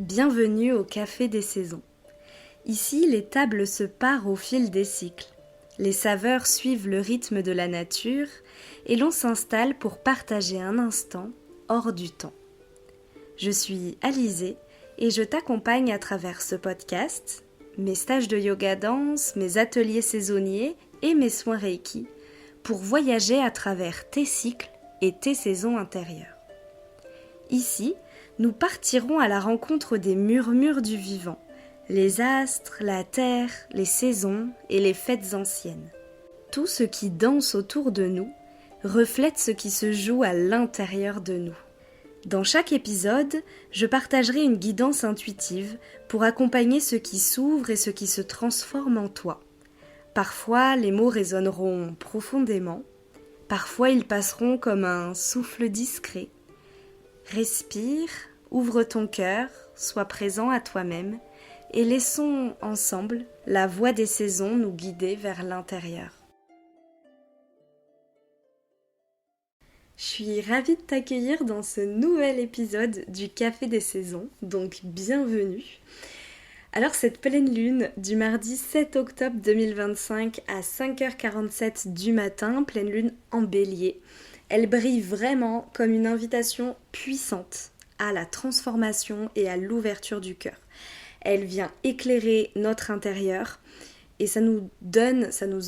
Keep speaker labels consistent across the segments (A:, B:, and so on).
A: Bienvenue au Café des Saisons. Ici, les tables se parent au fil des cycles. Les saveurs suivent le rythme de la nature et l'on s'installe pour partager un instant hors du temps. Je suis Alizée et je t'accompagne à travers ce podcast, mes stages de yoga danse, mes ateliers saisonniers et mes soins Reiki pour voyager à travers tes cycles et tes saisons intérieures. Ici, nous partirons à la rencontre des murmures du vivant, les astres, la terre, les saisons et les fêtes anciennes. Tout ce qui danse autour de nous reflète ce qui se joue à l'intérieur de nous. Dans chaque épisode, je partagerai une guidance intuitive pour accompagner ce qui s'ouvre et ce qui se transforme en toi. Parfois, les mots résonneront profondément, parfois ils passeront comme un souffle discret. Respire, ouvre ton cœur, sois présent à toi-même et laissons ensemble la voix des saisons nous guider vers l'intérieur. Je suis ravie de t'accueillir dans ce nouvel épisode du Café des Saisons, donc bienvenue. Alors cette pleine lune du mardi 7 octobre 2025 à 5h47 du matin, pleine lune en bélier, elle brille vraiment comme une invitation puissante à la transformation et à l'ouverture du cœur. Elle vient éclairer notre intérieur et ça nous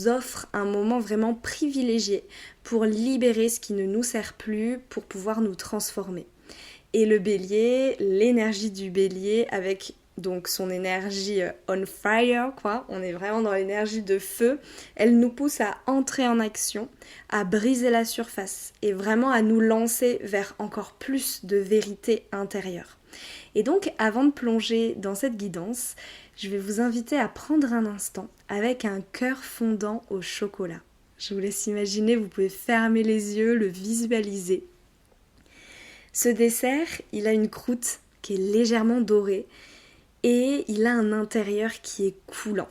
A: offre un moment vraiment privilégié pour libérer ce qui ne nous sert plus, pour pouvoir nous transformer. Et le bélier, l'énergie du bélier avec donc son énergie on fire, on est vraiment dans l'énergie de feu, elle nous pousse à entrer en action, à briser la surface et vraiment à nous lancer vers encore plus de vérité intérieure. Et donc avant de plonger dans cette guidance, je vais vous inviter à prendre un instant avec un cœur fondant au chocolat. Je vous laisse imaginer, vous pouvez fermer les yeux, le visualiser. Ce dessert, il a une croûte qui est légèrement dorée, et il a un intérieur qui est coulant.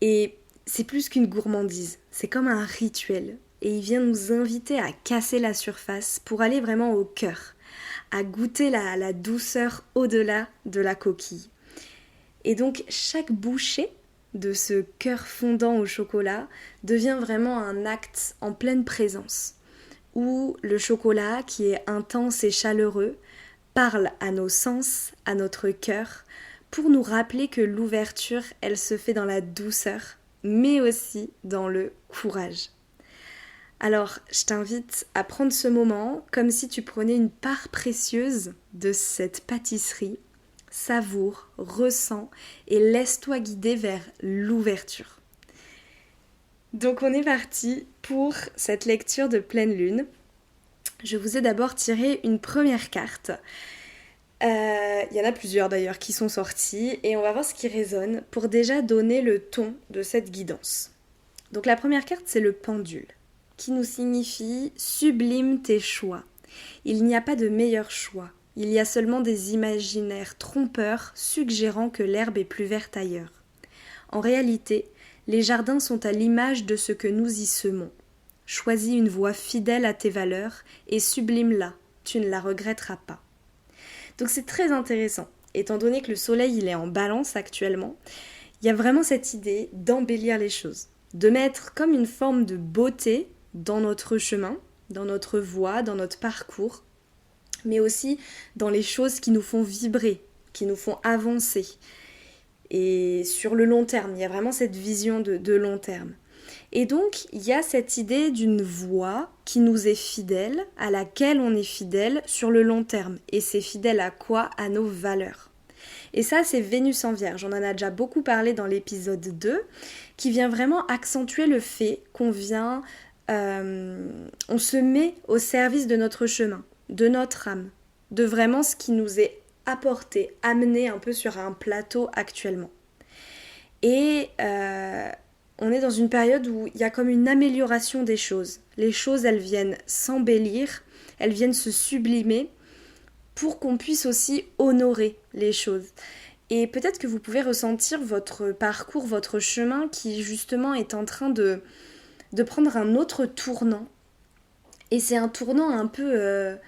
A: Et c'est plus qu'une gourmandise, c'est comme un rituel. Et il vient nous inviter à casser la surface pour aller vraiment au cœur, à goûter la douceur au-delà de la coquille. Et donc chaque bouchée de ce cœur fondant au chocolat devient vraiment un acte en pleine présence, où le chocolat, qui est intense et chaleureux, parle à nos sens, à notre cœur, pour nous rappeler que l'ouverture, elle se fait dans la douceur, mais aussi dans le courage. Alors, je t'invite à prendre ce moment comme si tu prenais une part précieuse de cette pâtisserie. Savoure, ressens et laisse-toi guider vers l'ouverture. Donc on est parti pour cette lecture de pleine lune. Je vous ai d'abord tiré une première carte. Il y en a plusieurs d'ailleurs qui sont sorties et on va voir ce qui résonne pour déjà donner le ton de cette guidance. Donc la première carte, c'est le pendule qui nous signifie « Sublime tes choix ». Il n'y a pas de meilleur choix. Il y a seulement des imaginaires trompeurs suggérant que l'herbe est plus verte ailleurs. En réalité, les jardins sont à l'image de ce que nous y semons. Choisis une voie fidèle à tes valeurs et sublime-la, tu ne la regretteras pas. Donc c'est très intéressant, étant donné que le soleil il est en balance actuellement, il y a vraiment cette idée d'embellir les choses, de mettre comme une forme de beauté dans notre chemin, dans notre voie, dans notre parcours, mais aussi dans les choses qui nous font vibrer, qui nous font avancer. Et sur le long terme, il y a vraiment cette vision de long terme. Et donc, il y a cette idée d'une voie qui nous est fidèle, à laquelle on est fidèle sur le long terme. Et c'est fidèle à quoi ? À nos valeurs. Et ça, c'est Vénus en Vierge. On en a déjà beaucoup parlé dans l'épisode 2, qui vient vraiment accentuer le fait qu'on vient... on se met au service de notre chemin, de notre âme, de vraiment ce qui nous est apporté, amené un peu sur un plateau actuellement. Et on est dans une période où il y a comme une amélioration des choses. Les choses, elles viennent s'embellir, elles viennent se sublimer pour qu'on puisse aussi honorer les choses. Et peut-être que vous pouvez ressentir votre parcours, votre chemin qui justement est en train de prendre un autre tournant. Et c'est un tournant un peu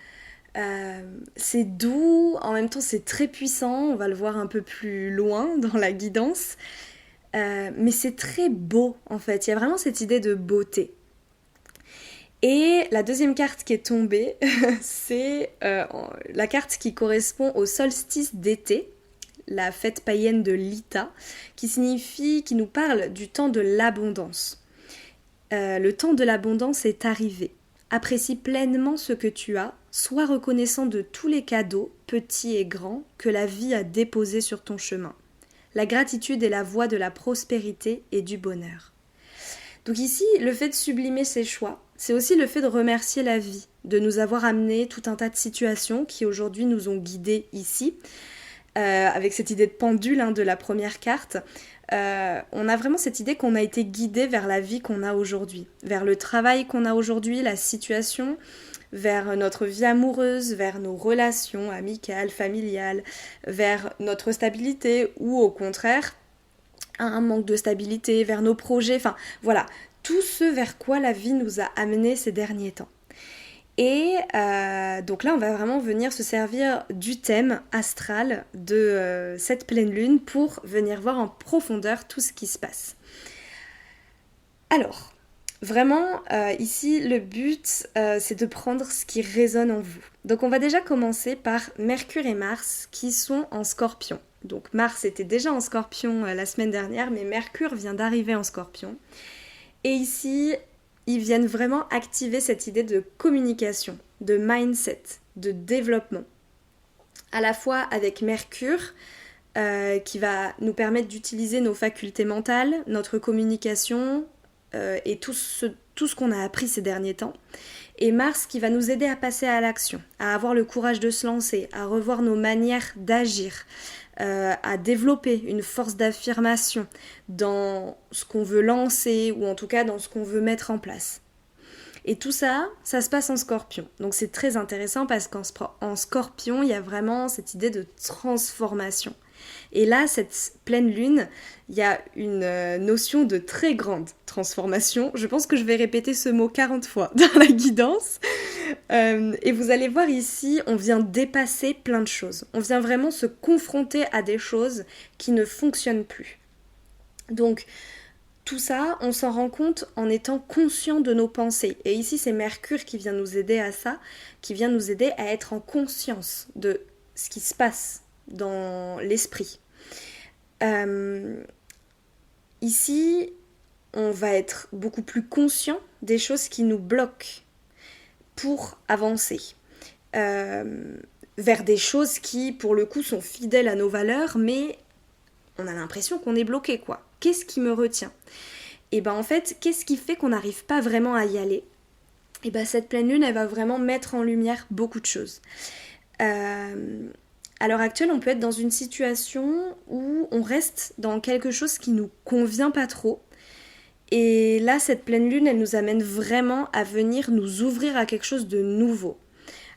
A: C'est doux, en même temps c'est très puissant, on va le voir un peu plus loin dans la guidance. Mais c'est très beau en fait, il y a vraiment cette idée de beauté. Et la deuxième carte qui est tombée, c'est la carte qui correspond au solstice d'été, la fête païenne de l'Ita, qui nous parle du temps de l'abondance. Le temps de l'abondance est arrivé. Apprécie pleinement ce que tu as, sois reconnaissant de tous les cadeaux, petits et grands, que la vie a déposés sur ton chemin. La gratitude est la voie de la prospérité et du bonheur. Donc ici, le fait de sublimer ses choix, c'est aussi le fait de remercier la vie, de nous avoir amené tout un tas de situations qui aujourd'hui nous ont guidés ici, avec cette idée de pendule de la première carte. On a vraiment cette idée qu'on a été guidé vers la vie qu'on a aujourd'hui, vers le travail qu'on a aujourd'hui, la situation, vers notre vie amoureuse, vers nos relations amicales, familiales, vers notre stabilité ou au contraire un manque de stabilité, vers nos projets, enfin voilà, tout ce vers quoi la vie nous a amené ces derniers temps. Et donc là, on va vraiment venir se servir du thème astral de cette pleine lune pour venir voir en profondeur tout ce qui se passe. Alors, vraiment, ici, le but, c'est de prendre ce qui résonne en vous. Donc on va déjà commencer par Mercure et Mars qui sont en Scorpion. Donc Mars était déjà en Scorpion la semaine dernière, mais Mercure vient d'arriver en Scorpion. Et ici, ils viennent vraiment activer cette idée de communication, de mindset, de développement. À la fois avec Mercure, qui va nous permettre d'utiliser nos facultés mentales, notre communication et tout ce qu'on a appris ces derniers temps. Et Mars qui va nous aider à passer à l'action, à avoir le courage de se lancer, à revoir nos manières d'agir, à développer une force d'affirmation dans ce qu'on veut lancer ou en tout cas dans ce qu'on veut mettre en place. Et tout ça, ça se passe en Scorpion. Donc c'est très intéressant parce qu'en Scorpion, il y a vraiment cette idée de transformation. Et là, cette pleine lune, il y a une notion de très grande transformation. Je pense que je vais répéter ce mot 40 fois dans la guidance. Et vous allez voir ici, on vient dépasser plein de choses. On vient vraiment se confronter à des choses qui ne fonctionnent plus. Donc, tout ça, on s'en rend compte en étant conscient de nos pensées. Et ici, c'est Mercure qui vient nous aider à ça, qui vient nous aider à être en conscience de ce qui se passe dans l'esprit. Ici, on va être beaucoup plus conscient des choses qui nous bloquent pour avancer vers des choses qui, pour le coup, sont fidèles à nos valeurs, mais on a l'impression qu'on est bloqué, quoi. Qu'est-ce qui me retient ? Et ben en fait, qu'est-ce qui fait qu'on n'arrive pas vraiment à y aller ? Et ben cette pleine lune, elle va vraiment mettre en lumière beaucoup de choses. À l'heure actuelle, on peut être dans une situation où on reste dans quelque chose qui nous convient pas trop. Et là, cette pleine lune, elle nous amène vraiment à venir nous ouvrir à quelque chose de nouveau,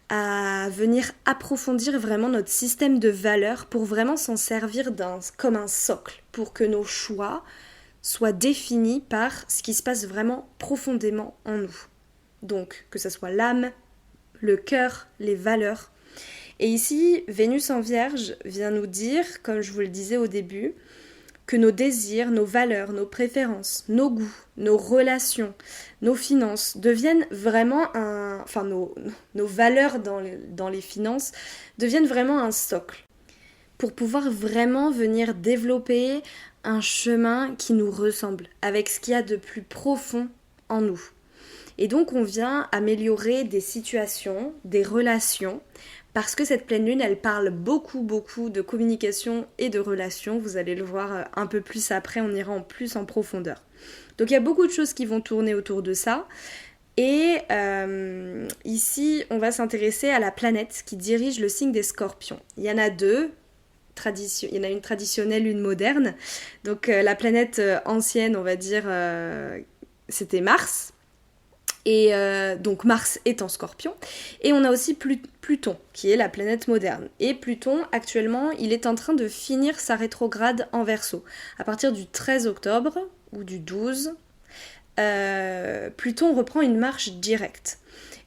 A: à venir approfondir vraiment notre système de valeurs pour vraiment s'en servir comme un socle, pour que nos choix soient définis par ce qui se passe vraiment profondément en nous. Donc, que ce soit l'âme, le cœur, les valeurs. Et ici, Vénus en Vierge vient nous dire, comme je vous le disais au début, que nos désirs, nos valeurs, nos préférences, nos goûts, nos relations, nos finances deviennent vraiment nos valeurs dans les finances deviennent vraiment un socle pour pouvoir vraiment venir développer un chemin qui nous ressemble, avec ce qu'il y a de plus profond en nous. Et donc on vient améliorer des situations, des relations, parce que cette pleine lune, elle parle beaucoup de communication et de relations. Vous allez le voir un peu plus après, on ira plus en profondeur. Donc il y a beaucoup de choses qui vont tourner autour de ça. Et ici, on va s'intéresser à la planète qui dirige le signe des Scorpions. Il y en a deux. Il y en a une traditionnelle, une moderne. Donc la planète ancienne, on va dire, c'était Mars. Et donc Mars est en Scorpion. Et on a aussi Pluton, qui est la planète moderne. Et Pluton, actuellement, il est en train de finir sa rétrograde en Verseau. À partir du 13 octobre, ou du 12, Pluton reprend une marche directe.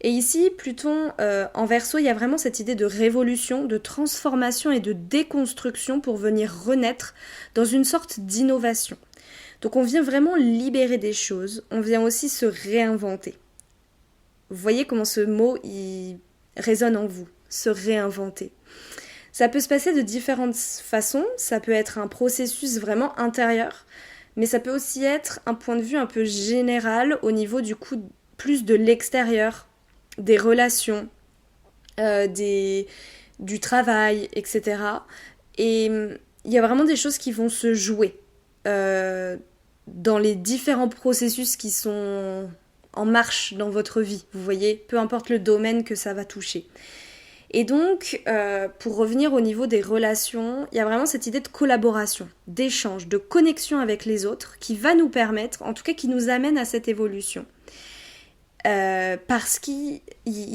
A: Et ici, Pluton en Verseau, il y a vraiment cette idée de révolution, de transformation et de déconstruction pour venir renaître dans une sorte d'innovation. Donc on vient vraiment libérer des choses, on vient aussi se réinventer. Vous voyez comment ce mot il résonne en vous, se réinventer. Ça peut se passer de différentes façons, ça peut être un processus vraiment intérieur, mais ça peut aussi être un point de vue un peu général au niveau du coup plus de l'extérieur, des relations, du travail, etc. Et il y a vraiment des choses qui vont se jouer dans les différents processus qui sont en marche dans votre vie, vous voyez, peu importe le domaine que ça va toucher. Et donc, pour revenir au niveau des relations, il y a vraiment cette idée de collaboration, d'échange, de connexion avec les autres qui va nous permettre, en tout cas qui nous amène à cette évolution. Parce qu'il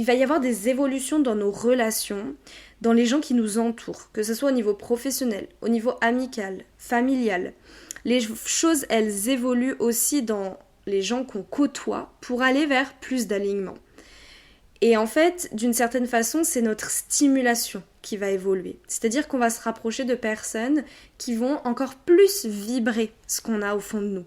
A: va y avoir des évolutions dans nos relations, dans les gens qui nous entourent, que ce soit au niveau professionnel, au niveau amical, familial. Les choses, elles évoluent aussi dans les gens qu'on côtoie pour aller vers plus d'alignement. Et en fait, d'une certaine façon, c'est notre stimulation qui va évoluer. C'est-à-dire qu'on va se rapprocher de personnes qui vont encore plus vibrer ce qu'on a au fond de nous.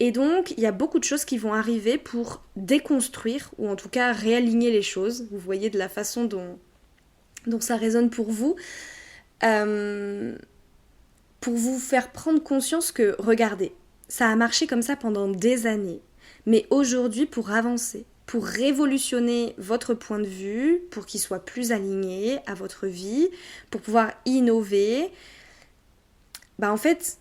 A: Et donc, il y a beaucoup de choses qui vont arriver pour déconstruire, ou en tout cas réaligner les choses. Vous voyez de la façon dont ça résonne pour vous. Pour vous faire prendre conscience que, regardez, ça a marché comme ça pendant des années. Mais aujourd'hui, pour avancer, pour révolutionner votre point de vue, pour qu'il soit plus aligné à votre vie, pour pouvoir innover, en fait,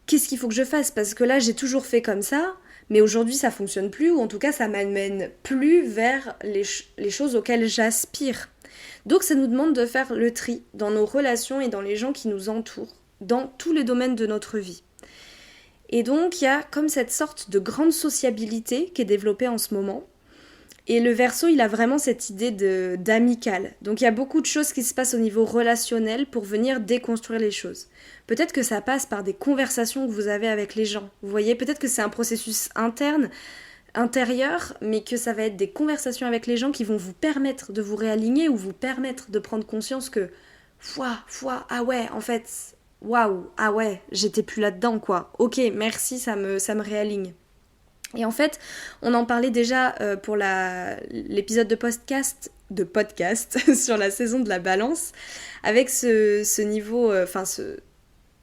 A: qu'est-ce qu'il faut que je fasse ? Parce que là, j'ai toujours fait comme ça, mais aujourd'hui, ça fonctionne plus, ou en tout cas, ça m'amène plus vers les choses auxquelles j'aspire. Donc, ça nous demande de faire le tri dans nos relations et dans les gens qui nous entourent, dans tous les domaines de notre vie. Et donc, il y a comme cette sorte de grande sociabilité qui est développée en ce moment. Et le Verseau, il a vraiment cette idée d'amical. Donc, il y a beaucoup de choses qui se passent au niveau relationnel pour venir déconstruire les choses. Peut-être que ça passe par des conversations que vous avez avec les gens. Vous voyez, peut-être que c'est un processus intérieur, mais que ça va être des conversations avec les gens qui vont vous permettre de vous réaligner ou vous permettre de prendre conscience que, ah ouais, en fait, waouh, ah ouais, j'étais plus là-dedans, quoi. Ok, merci, ça me réaligne. Et en fait, on en parlait déjà pour l'épisode de podcast sur la saison de la balance, avec ce niveau,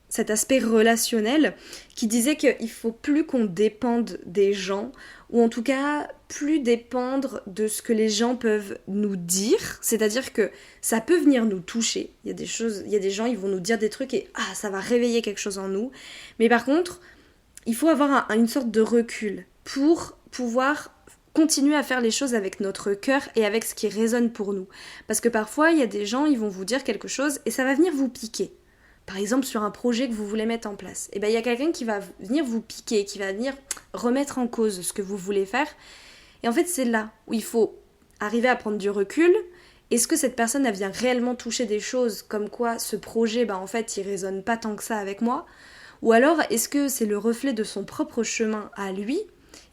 A: cet aspect relationnel qui disait qu'il faut plus qu'on dépende des gens, ou en tout cas plus dépendre de ce que les gens peuvent nous dire, c'est-à-dire que ça peut venir nous toucher, il y a des gens, ils vont nous dire des trucs et ça va réveiller quelque chose en nous, mais par contre, il faut avoir une sorte de recul pour pouvoir continuer à faire les choses avec notre cœur et avec ce qui résonne pour nous. Parce que parfois, il y a des gens, ils vont vous dire quelque chose et ça va venir vous piquer. Par exemple, sur un projet que vous voulez mettre en place. Et il y a quelqu'un qui va venir vous piquer, qui va venir remettre en cause ce que vous voulez faire. Et en fait, c'est là où il faut arriver à prendre du recul. Est-ce que cette personne, elle vient réellement toucher des choses comme quoi ce projet, en fait, il résonne pas tant que ça avec moi ? Ou alors, est-ce que c'est le reflet de son propre chemin à lui ?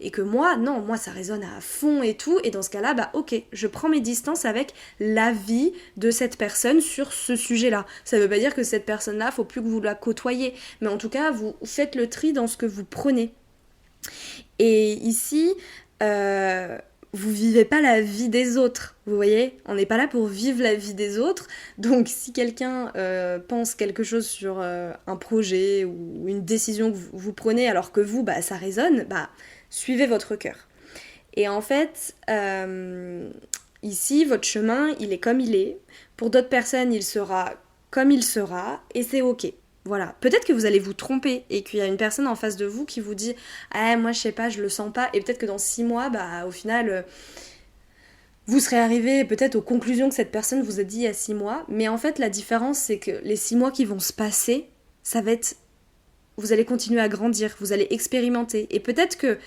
A: Et que moi, non, moi ça résonne à fond et tout, et dans ce cas-là, ok, je prends mes distances avec l'avis de cette personne sur ce sujet-là. Ça veut pas dire que cette personne-là, faut plus que vous la côtoyez, mais en tout cas, vous faites le tri dans ce que vous prenez. Et ici, vous vivez pas la vie des autres, vous voyez ? On n'est pas là pour vivre la vie des autres, donc si quelqu'un pense quelque chose sur un projet ou une décision que vous prenez alors que vous, ça résonne, suivez votre cœur. Et en fait, ici, votre chemin, il est comme il est. Pour d'autres personnes, il sera comme il sera, et c'est ok. Voilà. Peut-être que vous allez vous tromper et qu'il y a une personne en face de vous qui vous dit « Ah, moi, je sais pas, je le sens pas. » Et peut-être que dans 6 mois, au final, vous serez arrivé peut-être aux conclusions que cette personne vous a dit il y a 6 mois. Mais en fait, la différence, c'est que les 6 mois qui vont se passer, ça va être... Vous allez continuer à grandir, vous allez expérimenter. Et peut-être que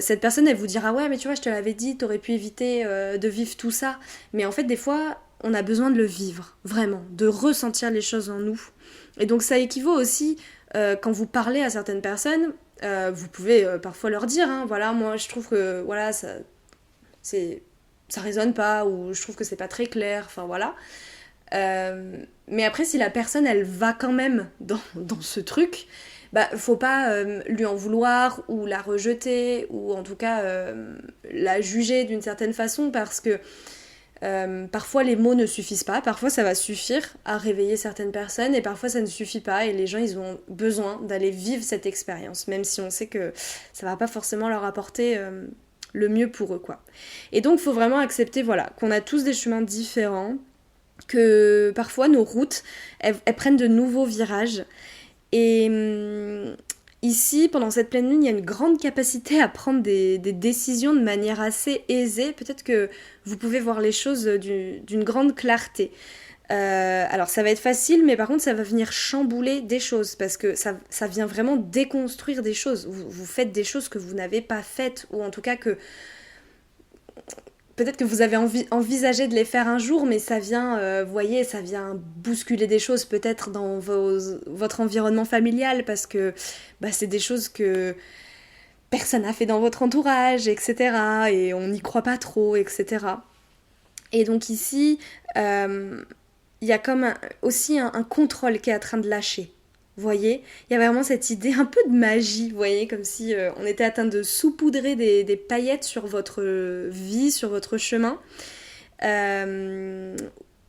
A: cette personne, elle vous dira « Ouais, mais tu vois, je te l'avais dit, t'aurais pu éviter de vivre tout ça. » Mais en fait, des fois, on a besoin de le vivre, vraiment, de ressentir les choses en nous. Et donc, ça équivaut aussi, quand vous parlez à certaines personnes, vous pouvez parfois leur dire « Voilà, moi, je trouve que, voilà, ça, c'est... ça résonne pas, ou je trouve que c'est pas très clair, enfin voilà. Mais après, si la personne, elle va quand même dans ce truc, bah, faut pas lui en vouloir, ou la rejeter, ou en tout cas la juger d'une certaine façon, parce que parfois les mots ne suffisent pas, parfois ça va suffire à réveiller certaines personnes, et parfois ça ne suffit pas, et les gens, ils ont besoin d'aller vivre cette expérience, même si on sait que ça va pas forcément leur apporter le mieux pour eux, quoi. Et donc, faut vraiment accepter, voilà, qu'on a tous des chemins différents, que parfois nos routes, elles prennent de nouveaux virages. Et ici, pendant cette pleine lune, il y a une grande capacité à prendre des décisions de manière assez aisée. Peut-être que vous pouvez voir les choses d'une grande clarté. Alors ça va être facile, mais par contre ça va venir chambouler des choses, parce que ça vient vraiment déconstruire des choses. Vous faites des choses que vous n'avez pas faites, ou en tout cas que peut-être que vous avez envisagé de les faire un jour, mais ça vient, vous voyez, ça vient bousculer des choses peut-être dans votre environnement familial, parce que bah, c'est des choses que personne n'a fait dans votre entourage, etc. Et on n'y croit pas trop, etc. Et donc ici, il y a comme aussi un contrôle qui est en train de lâcher. Vous voyez, il y a vraiment cette idée un peu de magie, vous voyez, comme si on était atteint de saupoudrer des paillettes sur votre vie, sur votre chemin.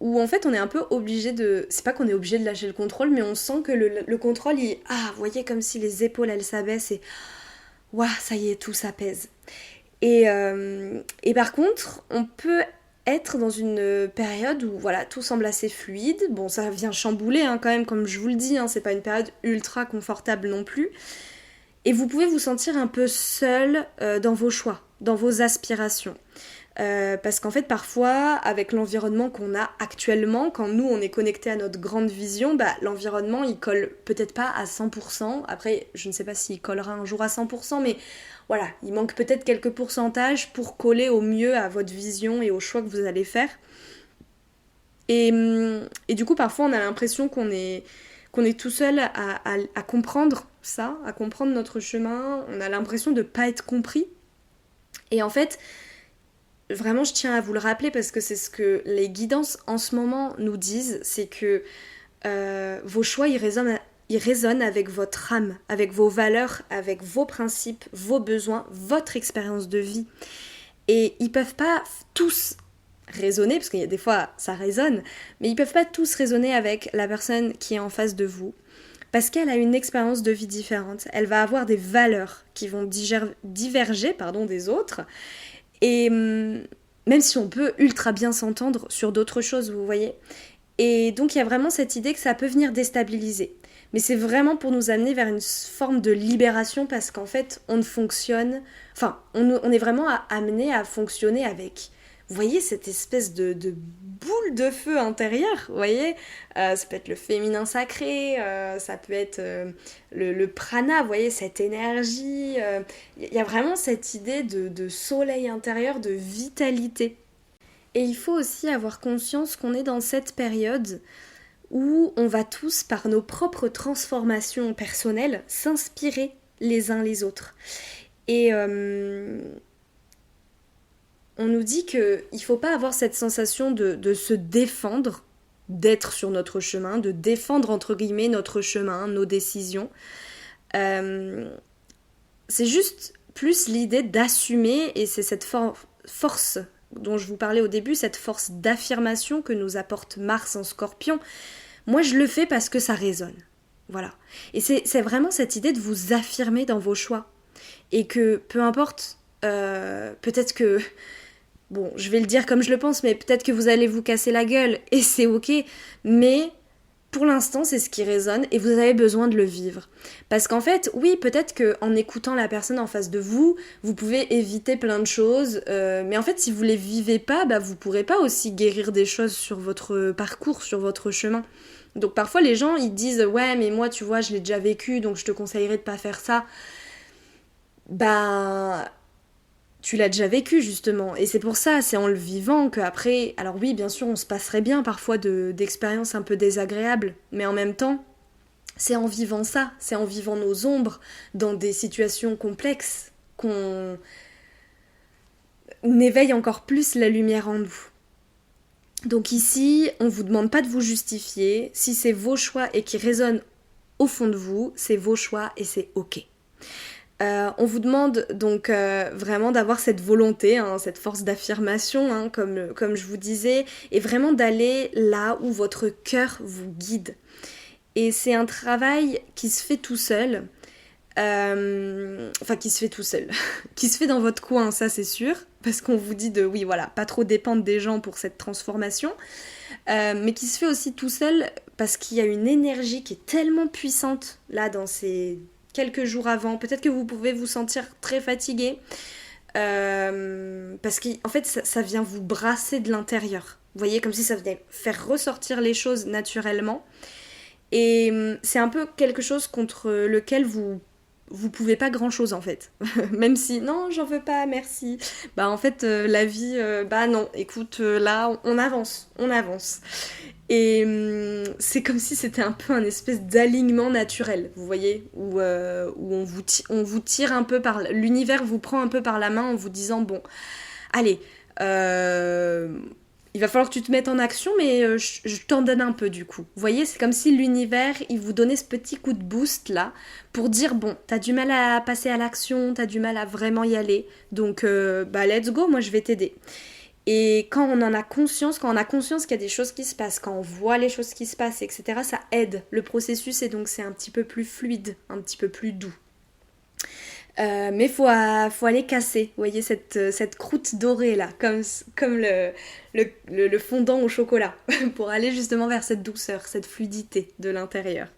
A: Où en fait on est un peu obligé de... C'est pas qu'on est obligé de lâcher le contrôle, mais on sent que le contrôle, vous voyez, comme si les épaules, elles s'abaissent et... Waouh, ça y est, tout s'apaise. Et par contre, on peut être dans une période où voilà, tout semble assez fluide. Bon, ça vient chambouler hein, quand même, comme je vous le dis, hein, c'est pas une période ultra confortable non plus. Et vous pouvez vous sentir un peu seul dans vos choix, dans vos aspirations. Parce qu'en fait, parfois, avec l'environnement qu'on a actuellement, quand nous, on est connecté à notre grande vision, bah, l'environnement, il colle peut-être pas à 100%. Après, je ne sais pas s'il collera un jour à 100%, mais voilà, il manque peut-être quelques pourcentages pour coller au mieux à votre vision et aux choix que vous allez faire. Et du coup, parfois, on a l'impression qu'on est tout seul à comprendre ça, à comprendre notre chemin. On a l'impression de ne pas être compris. Et en fait, vraiment, je tiens à vous le rappeler parce que c'est ce que les guidances en ce moment nous disent, c'est que vos choix, ils résonnent avec votre âme, avec vos valeurs, avec vos principes, vos besoins, votre expérience de vie. Et ils peuvent pas tous résonner, parce qu'il y a des fois ça résonne, mais ils peuvent pas tous résonner avec la personne qui est en face de vous. Parce qu'elle a une expérience de vie différente. Elle va avoir des valeurs qui vont diverger des autres. Et même si on peut ultra bien s'entendre sur d'autres choses, vous voyez. Et donc il y a vraiment cette idée que ça peut venir déstabiliser. Mais c'est vraiment pour nous amener vers une forme de libération, parce qu'en fait, on est vraiment amené à fonctionner avec, vous voyez, cette espèce de boule de feu intérieure, vous voyez. Ça peut être le féminin sacré, ça peut être le prana, vous voyez, cette énergie. Il y a vraiment cette idée de soleil intérieur, de vitalité. Et il faut aussi avoir conscience qu'on est dans cette période où on va tous, par nos propres transformations personnelles, s'inspirer les uns les autres. Et on nous dit qu'il ne faut pas avoir cette sensation de se défendre, d'être sur notre chemin, de défendre entre guillemets notre chemin, nos décisions. C'est juste plus l'idée d'assumer, et c'est cette force dont je vous parlais au début, cette force d'affirmation que nous apporte Mars en Scorpion. Moi, je le fais parce que ça résonne. Voilà. Et c'est vraiment cette idée de vous affirmer dans vos choix. Et que, peu importe, peut-être que... Bon, je vais le dire comme je le pense, mais peut-être que vous allez vous casser la gueule, et c'est ok. Mais pour l'instant, c'est ce qui résonne, et vous avez besoin de le vivre. Parce qu'en fait, oui, peut-être qu'en écoutant la personne en face de vous, vous pouvez éviter plein de choses, mais en fait, si vous les vivez pas, bah, vous pourrez pas aussi guérir des choses sur votre parcours, sur votre chemin. Donc parfois, les gens, ils disent « Ouais, mais moi, tu vois, je l'ai déjà vécu, donc je te conseillerais de pas faire ça. » Bah... Tu l'as déjà vécu justement, et c'est pour ça, c'est en le vivant qu'après, alors oui bien sûr on se passerait bien parfois d'expériences un peu désagréables, mais en même temps, c'est en vivant ça, c'est en vivant nos ombres dans des situations complexes qu'on n'éveille encore plus la lumière en nous. Donc ici, on ne vous demande pas de vous justifier. Si c'est vos choix et qui résonnent au fond de vous, c'est vos choix et c'est ok. On vous demande donc vraiment d'avoir cette volonté, hein, cette force d'affirmation, hein, comme je vous disais, et vraiment d'aller là où votre cœur vous guide. Et c'est un travail qui se fait tout seul, qui se fait tout seul, qui se fait dans votre coin, ça c'est sûr, parce qu'on vous dit oui voilà, pas trop dépendre des gens pour cette transformation, mais qui se fait aussi tout seul parce qu'il y a une énergie qui est tellement puissante là dans ces quelques jours avant. Peut-être que vous pouvez vous sentir très fatigué, parce qu'en fait ça vient vous brasser de l'intérieur. Vous voyez, comme si ça venait faire ressortir les choses naturellement. Et c'est un peu quelque chose contre lequel vous pouvez pas grand chose en fait. Même si non, j'en veux pas, merci. Bah en fait la vie, bah non, écoute, là on avance. Et c'est comme si c'était un peu un espèce d'alignement naturel, vous voyez, où on vous tire un peu par... L'univers vous prend un peu par la main en vous disant, bon, allez, il va falloir que tu te mettes en action, mais je t'en donne un peu du coup. Vous voyez, c'est comme si l'univers, il vous donnait ce petit coup de boost là, pour dire, bon, t'as du mal à passer à l'action, t'as du mal à vraiment y aller, donc let's go, moi je vais t'aider. Et quand on en a conscience, quand on a conscience qu'il y a des choses qui se passent, quand on voit les choses qui se passent, etc., ça aide le processus et donc c'est un petit peu plus fluide, un petit peu plus doux. Mais faut aller casser, vous voyez, cette croûte dorée là, comme le fondant au chocolat, pour aller justement vers cette douceur, cette fluidité de l'intérieur.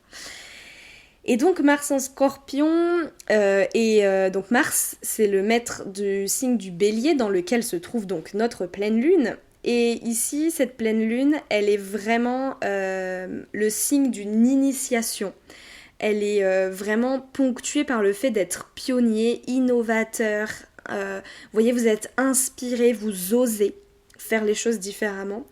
A: Et donc Mars en Scorpion, donc Mars, c'est le maître du signe du Bélier dans lequel se trouve donc notre pleine lune. Et ici, cette pleine lune, elle est vraiment le signe d'une initiation. Elle est vraiment ponctuée par le fait d'être pionnier, innovateur. Vous voyez, vous êtes inspiré, vous osez faire les choses différemment.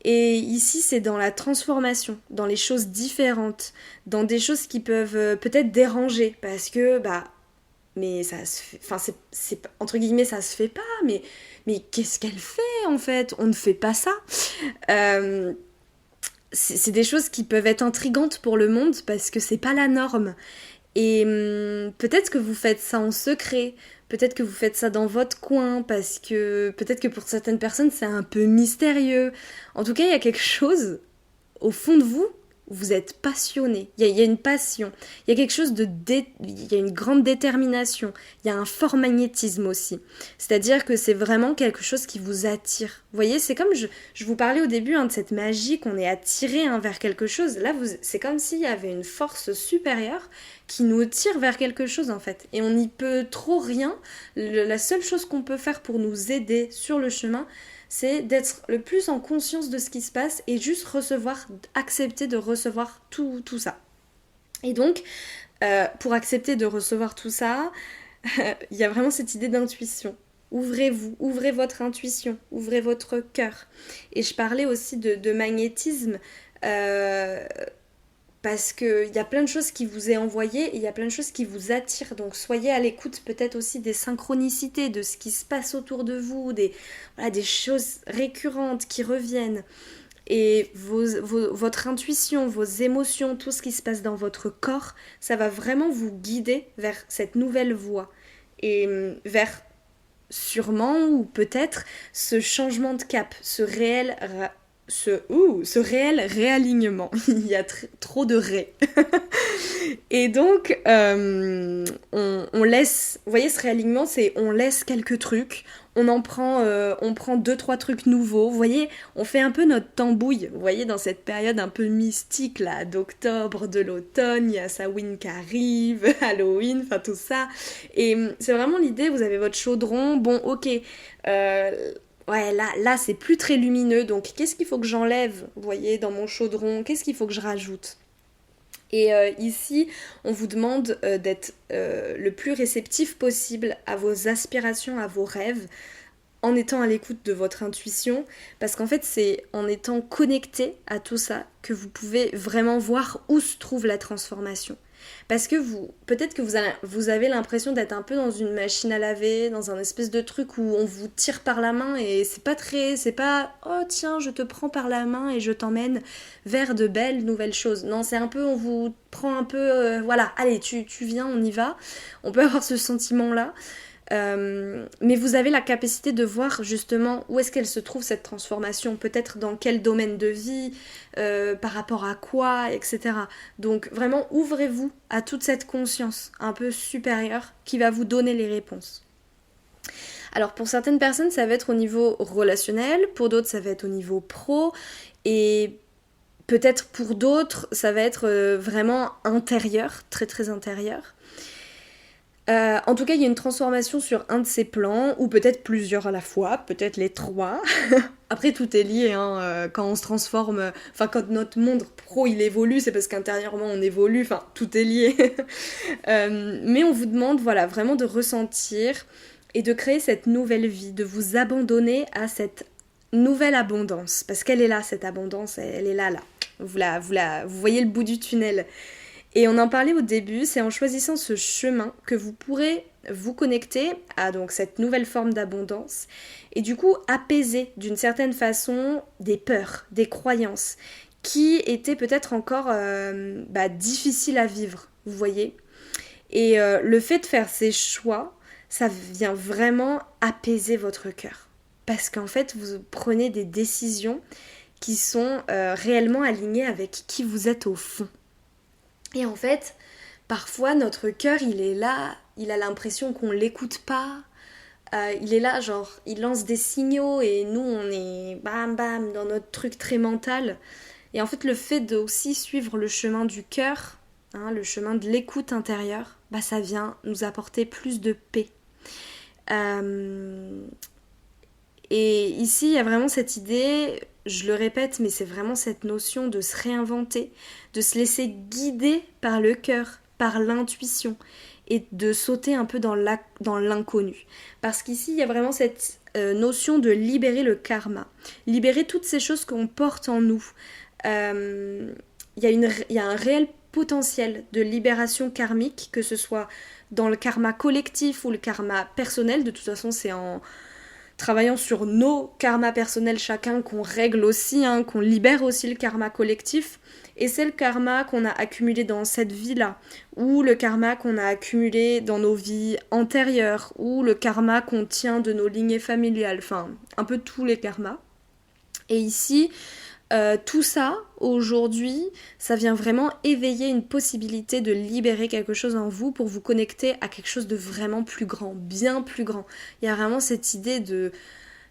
A: Et ici, c'est dans la transformation, dans les choses différentes, dans des choses qui peuvent peut-être déranger, parce que, mais ça se fait, c'est entre guillemets, ça se fait pas, mais qu'est-ce qu'elle fait, en fait? On ne fait pas ça. C'est des choses qui peuvent être intrigantes pour le monde, parce que c'est pas la norme. Et peut-être que vous faites ça en secret, peut-être que vous faites ça dans votre coin, parce que peut-être que pour certaines personnes c'est un peu mystérieux. En tout cas, il y a quelque chose au fond de vous, vous êtes passionné, il y a une passion, il y a quelque chose il y a une grande détermination, il y a un fort magnétisme aussi. C'est-à-dire que c'est vraiment quelque chose qui vous attire. Vous voyez, c'est comme je vous parlais au début de cette magie qu'on est attiré vers quelque chose. Là, c'est comme s'il y avait une force supérieure qui nous tire vers quelque chose en fait. Et on n'y peut trop rien. La seule chose qu'on peut faire pour nous aider sur le chemin, c'est d'être le plus en conscience de ce qui se passe et juste accepter de recevoir tout ça. Et donc, pour accepter de recevoir tout ça, il y a vraiment cette idée d'intuition. Ouvrez-vous, ouvrez votre intuition, ouvrez votre cœur. Et je parlais aussi de magnétisme, parce qu'il y a plein de choses qui vous est envoyé et il y a plein de choses qui vous attirent. Donc soyez à l'écoute peut-être aussi des synchronicités, de ce qui se passe autour de vous, des choses récurrentes qui reviennent. Et votre intuition, vos émotions, tout ce qui se passe dans votre corps, ça va vraiment vous guider vers cette nouvelle voie. Et vers sûrement ou peut-être ce changement de cap, ce réel réalignement. Il y a trop de ré. Et donc, on laisse... Vous voyez, ce réalignement, c'est on laisse quelques trucs, on prend 2-3 trucs nouveaux. Vous voyez, on fait un peu notre tambouille. Vous voyez, dans cette période un peu mystique, là, d'octobre, de l'automne, il y a Samhain qui arrive, Halloween, enfin tout ça. Et c'est vraiment l'idée, vous avez votre chaudron, bon, ok... Ouais, là c'est plus très lumineux, donc qu'est-ce qu'il faut que j'enlève, vous voyez, dans mon chaudron, qu'est-ce qu'il faut que je rajoute? Et ici, on vous demande d'être le plus réceptif possible à vos aspirations, à vos rêves, en étant à l'écoute de votre intuition, parce qu'en fait, c'est en étant connecté à tout ça que vous pouvez vraiment voir où se trouve la transformation. Parce que peut-être que vous avez l'impression d'être un peu dans une machine à laver, dans un espèce de truc où on vous tire par la main et c'est pas oh tiens je te prends par la main et je t'emmène vers de belles nouvelles choses. Non, c'est un peu on vous prend un peu voilà, allez tu viens, on y va. On peut avoir ce sentiment là. Mais vous avez la capacité de voir justement où est-ce qu'elle se trouve cette transformation, peut-être dans quel domaine de vie, par rapport à quoi, etc. Donc vraiment ouvrez-vous à toute cette conscience un peu supérieure qui va vous donner les réponses. Alors pour certaines personnes ça va être au niveau relationnel, pour d'autres ça va être au niveau pro, et peut-être pour d'autres ça va être vraiment intérieur, très très intérieur. En tout cas, il y a une transformation sur un de ces plans, ou peut-être plusieurs à la fois, peut-être les trois. Après, tout est lié, hein, quand on se transforme, enfin quand notre monde pro il évolue, c'est parce qu'intérieurement on évolue, enfin tout est lié. Mais on vous demande, voilà, vraiment de ressentir et de créer cette nouvelle vie, de vous abandonner à cette nouvelle abondance, parce qu'elle est là, cette abondance, elle est là, là. Vous voyez le bout du tunnel. Et on en parlait au début, c'est en choisissant ce chemin que vous pourrez vous connecter à donc cette nouvelle forme d'abondance et du coup apaiser d'une certaine façon des peurs, des croyances qui étaient peut-être encore difficiles à vivre, vous voyez. Et le fait de faire ces choix, ça vient vraiment apaiser votre cœur. Parce qu'en fait, vous prenez des décisions qui sont réellement alignées avec qui vous êtes au fond. Et en fait, parfois notre cœur il est là, il a l'impression qu'on l'écoute pas, il est là genre il lance des signaux et nous on est bam bam dans notre truc très mental. Et en fait le fait de aussi suivre le chemin du cœur, hein, le chemin de l'écoute intérieure, ça vient nous apporter plus de paix. Et ici, il y a vraiment cette idée, je le répète, mais c'est vraiment cette notion de se réinventer, de se laisser guider par le cœur, par l'intuition, et de sauter un peu dans l'inconnu. Parce qu'ici, il y a vraiment cette notion de libérer le karma, libérer toutes ces choses qu'on porte en nous. Il y a un réel potentiel de libération karmique, que ce soit dans le karma collectif ou le karma personnel. De toute façon, c'est en travaillant sur nos karmas personnels chacun qu'on règle aussi, hein, qu'on libère aussi le karma collectif. Et c'est le karma qu'on a accumulé dans cette vie-là, ou le karma qu'on a accumulé dans nos vies antérieures, ou le karma qu'on tient de nos lignées familiales, enfin un peu tous les karmas. Et ici, tout ça, aujourd'hui, ça vient vraiment éveiller une possibilité de libérer quelque chose en vous pour vous connecter à quelque chose de vraiment plus grand, bien plus grand. Il y a vraiment cette idée de...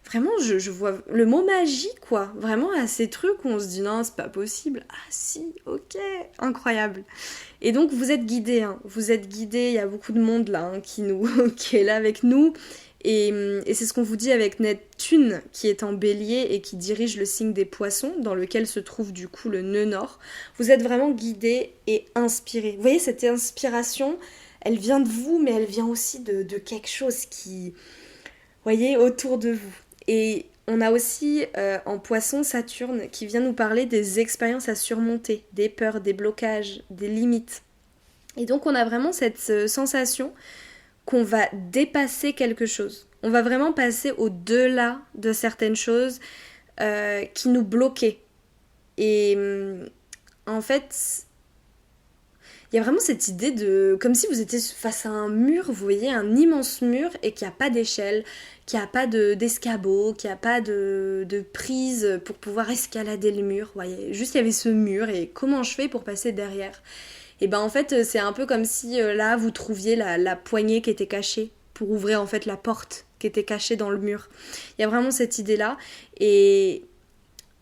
A: Vraiment, je vois le mot magie, quoi. Vraiment, à ces trucs où on se dit non, c'est pas possible. Ah si, ok, incroyable. Et donc, vous êtes guidés, hein. Vous êtes guidés, il y a beaucoup de monde là, hein, qui est là avec nous. Et c'est ce qu'on vous dit avec Neptune qui est en bélier et qui dirige le signe des poissons dans lequel se trouve du coup le nœud nord. Vous êtes vraiment guidés et inspirés. Vous voyez cette inspiration, elle vient de vous mais elle vient aussi de quelque chose qui, voyez, autour de vous. Et on a aussi en poisson Saturne qui vient nous parler des expériences à surmonter, des peurs, des blocages, des limites. Et donc on a vraiment cette sensation qu'on va dépasser quelque chose. On va vraiment passer au-delà de certaines choses qui nous bloquaient. Et en fait, il y a vraiment cette idée de... Comme si vous étiez face à un mur, vous voyez, un immense mur, et qu'il n'y a pas d'échelle, qu'il n'y a pas d'escabeau, qu'il n'y a pas de prise pour pouvoir escalader le mur. Vous voyez, juste il y avait ce mur, et comment je fais pour passer derrière ? Et ben en fait c'est un peu comme si là vous trouviez la poignée qui était cachée pour ouvrir en fait la porte qui était cachée dans le mur. Il y a vraiment cette idée là et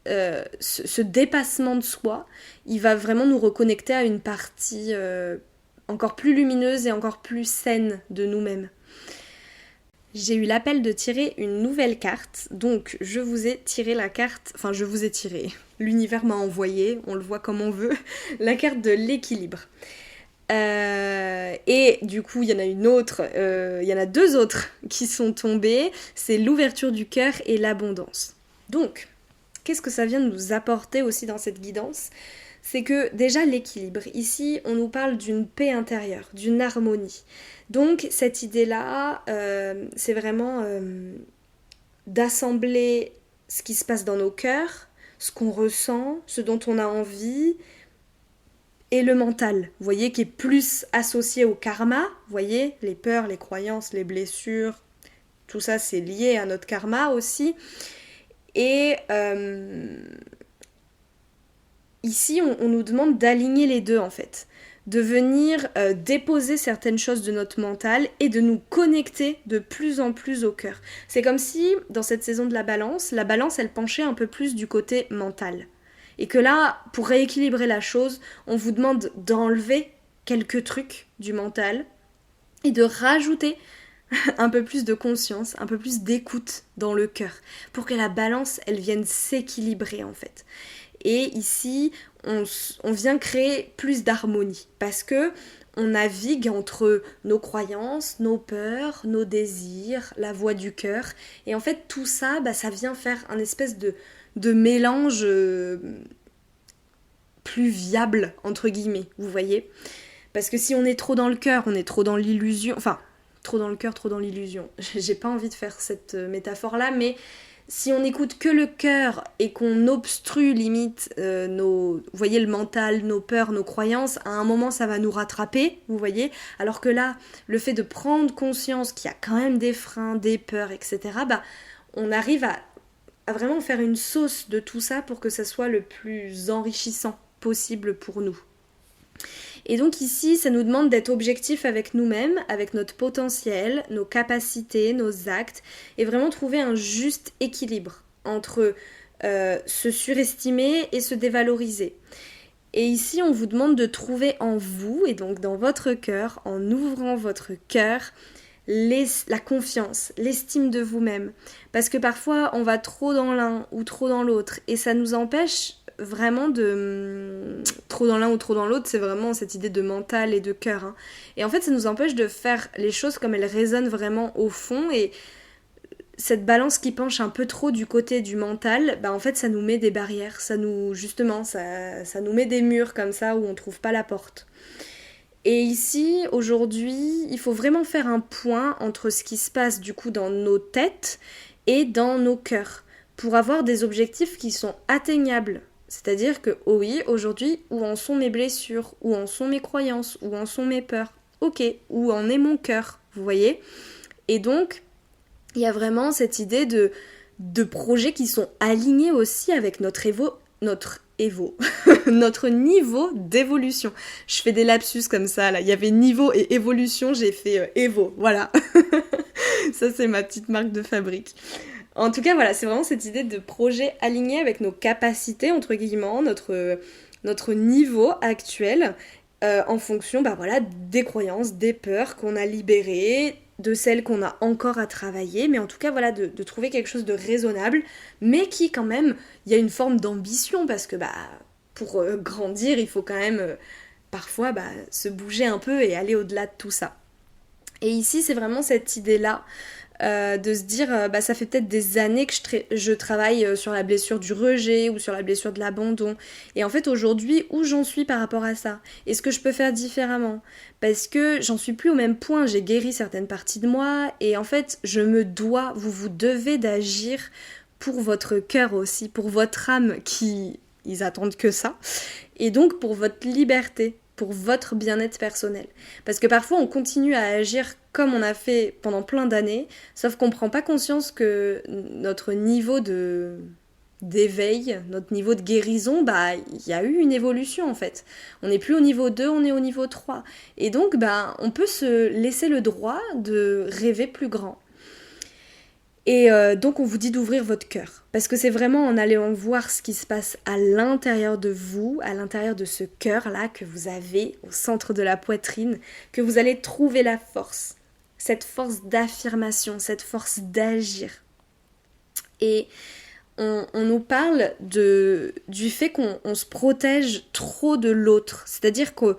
A: ce dépassement de soi, il va vraiment nous reconnecter à une partie encore plus lumineuse et encore plus saine de nous-mêmes. J'ai eu l'appel de tirer une nouvelle carte, donc je vous ai tiré la carte, enfin je vous ai tiré, l'univers m'a envoyé, on le voit comme on veut, la carte de l'équilibre. Et du coup il y en a une autre, il y en a deux autres qui sont tombées, c'est l'ouverture du cœur et l'abondance. Donc, qu'est-ce que ça vient nous apporter aussi dans cette guidance? C'est que déjà l'équilibre, ici on nous parle d'une paix intérieure, d'une harmonie. Donc cette idée-là, c'est vraiment d'assembler ce qui se passe dans nos cœurs, ce qu'on ressent, ce dont on a envie, et le mental, vous voyez, qui est plus associé au karma, vous voyez, les peurs, les croyances, les blessures, tout ça c'est lié à notre karma aussi. Et ici, on nous demande d'aligner les deux en fait, de venir déposer certaines choses de notre mental et de nous connecter de plus en plus au cœur. C'est comme si, dans cette saison de la balance, elle penchait un peu plus du côté mental. Et que là, pour rééquilibrer la chose, on vous demande d'enlever quelques trucs du mental et de rajouter un peu plus de conscience, un peu plus d'écoute dans le cœur, pour que la balance, elle vienne s'équilibrer en fait. Et ici, on vient créer plus d'harmonie, parce que on navigue entre nos croyances, nos peurs, nos désirs, la voix du cœur, et en fait tout ça, ça vient faire un espèce de mélange plus viable, entre guillemets, vous voyez. Parce que si on est trop dans le cœur, on est trop dans l'illusion, enfin, trop dans le cœur, trop dans l'illusion. J'ai pas envie de faire cette métaphore-là, mais si on n'écoute que le cœur et qu'on obstrue limite vous voyez, le mental, nos peurs, nos croyances, à un moment ça va nous rattraper, vous voyez. Alors que là, le fait de prendre conscience qu'il y a quand même des freins, des peurs, etc., on arrive à vraiment faire une sauce de tout ça pour que ça soit le plus enrichissant possible pour nous. Et donc ici, ça nous demande d'être objectif avec nous-mêmes, avec notre potentiel, nos capacités, nos actes, et vraiment trouver un juste équilibre entre se surestimer et se dévaloriser. Et ici, on vous demande de trouver en vous, et donc dans votre cœur, en ouvrant votre cœur, la confiance, l'estime de vous-même. Parce que parfois, on va trop dans l'un ou trop dans l'autre, et ça nous empêche vraiment de... Trop dans l'un ou trop dans l'autre, c'est vraiment cette idée de mental et de cœur. Hein. Et en fait, ça nous empêche de faire les choses comme elles résonnent vraiment au fond, et cette balance qui penche un peu trop du côté du mental, en fait, ça nous met des barrières, ça nous met des murs comme ça où on trouve pas la porte. Et ici, aujourd'hui, il faut vraiment faire un point entre ce qui se passe du coup dans nos têtes et dans nos cœurs pour avoir des objectifs qui sont atteignables. C'est-à-dire que, oh oui, aujourd'hui, où en sont mes blessures, où en sont mes croyances, où en sont mes peurs, ok, où en est mon cœur, vous voyez. Et donc, il y a vraiment cette idée de projets qui sont alignés aussi avec notre niveau d'évolution. Je fais des lapsus comme ça, là. Il y avait niveau et évolution, j'ai fait Evo, voilà. Ça, c'est ma petite marque de fabrique. En tout cas, voilà, c'est vraiment cette idée de projet aligné avec nos capacités, entre guillemets, notre niveau actuel, en fonction, des croyances, des peurs qu'on a libérées, de celles qu'on a encore à travailler, mais en tout cas, voilà, de trouver quelque chose de raisonnable, mais qui, quand même, il y a une forme d'ambition, parce que, pour grandir, il faut quand même, parfois, se bouger un peu et aller au-delà de tout ça. Et ici, c'est vraiment cette idée-là, de se dire, ça fait peut-être des années que je travaille sur la blessure du rejet ou sur la blessure de l'abandon. Et en fait, aujourd'hui, où j'en suis par rapport à ça? Est-ce que je peux faire différemment? Parce que j'en suis plus au même point, j'ai guéri certaines parties de moi, et en fait, vous devez d'agir pour votre cœur aussi, pour votre âme ils attendent que ça, et donc pour votre liberté, pour votre bien-être personnel. Parce que parfois on continue à agir comme on a fait pendant plein d'années, sauf qu'on ne prend pas conscience que notre niveau d'éveil, notre niveau de guérison, il y a eu une évolution en fait. On n'est plus au niveau 2, on est au niveau 3. Et donc on peut se laisser le droit de rêver plus grand. Et donc on vous dit d'ouvrir votre cœur, parce que c'est vraiment en allant voir ce qui se passe à l'intérieur de vous, à l'intérieur de ce cœur-là que vous avez au centre de la poitrine, que vous allez trouver la force, cette force d'affirmation, cette force d'agir. Et on nous parle du fait qu'on se protège trop de l'autre, c'est-à-dire qu'on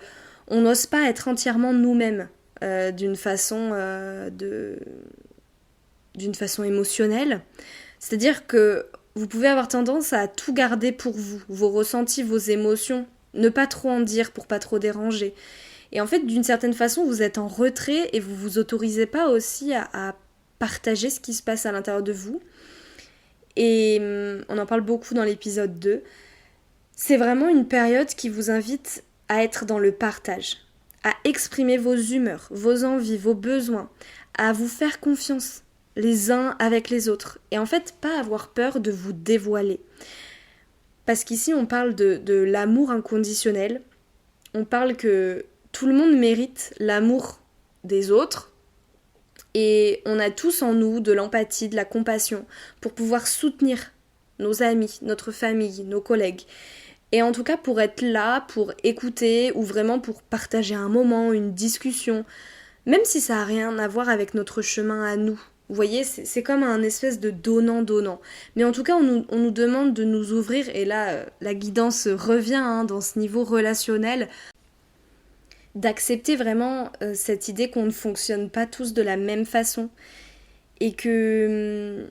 A: n'ose pas être entièrement nous-mêmes d'une façon émotionnelle. C'est-à-dire que vous pouvez avoir tendance à tout garder pour vous, vos ressentis, vos émotions, ne pas trop en dire pour pas trop déranger. Et en fait, d'une certaine façon, vous êtes en retrait et vous vous autorisez pas aussi à partager ce qui se passe à l'intérieur de vous. Et on en parle beaucoup dans l'épisode 2. C'est vraiment une période qui vous invite à être dans le partage, à exprimer vos humeurs, vos envies, vos besoins, à vous faire confiance les uns avec les autres. Et en fait, pas avoir peur de vous dévoiler. Parce qu'ici, on parle de l'amour inconditionnel. On parle que tout le monde mérite l'amour des autres. Et on a tous en nous de l'empathie, de la compassion pour pouvoir soutenir nos amis, notre famille, nos collègues. Et en tout cas pour être là, pour écouter ou vraiment pour partager un moment, une discussion, même si ça n'a rien à voir avec notre chemin à nous. Vous voyez, c'est comme un espèce de donnant-donnant. Mais en tout cas, on nous demande de nous ouvrir, et là, la guidance revient dans ce niveau relationnel, d'accepter vraiment cette idée qu'on ne fonctionne pas tous de la même façon. Et que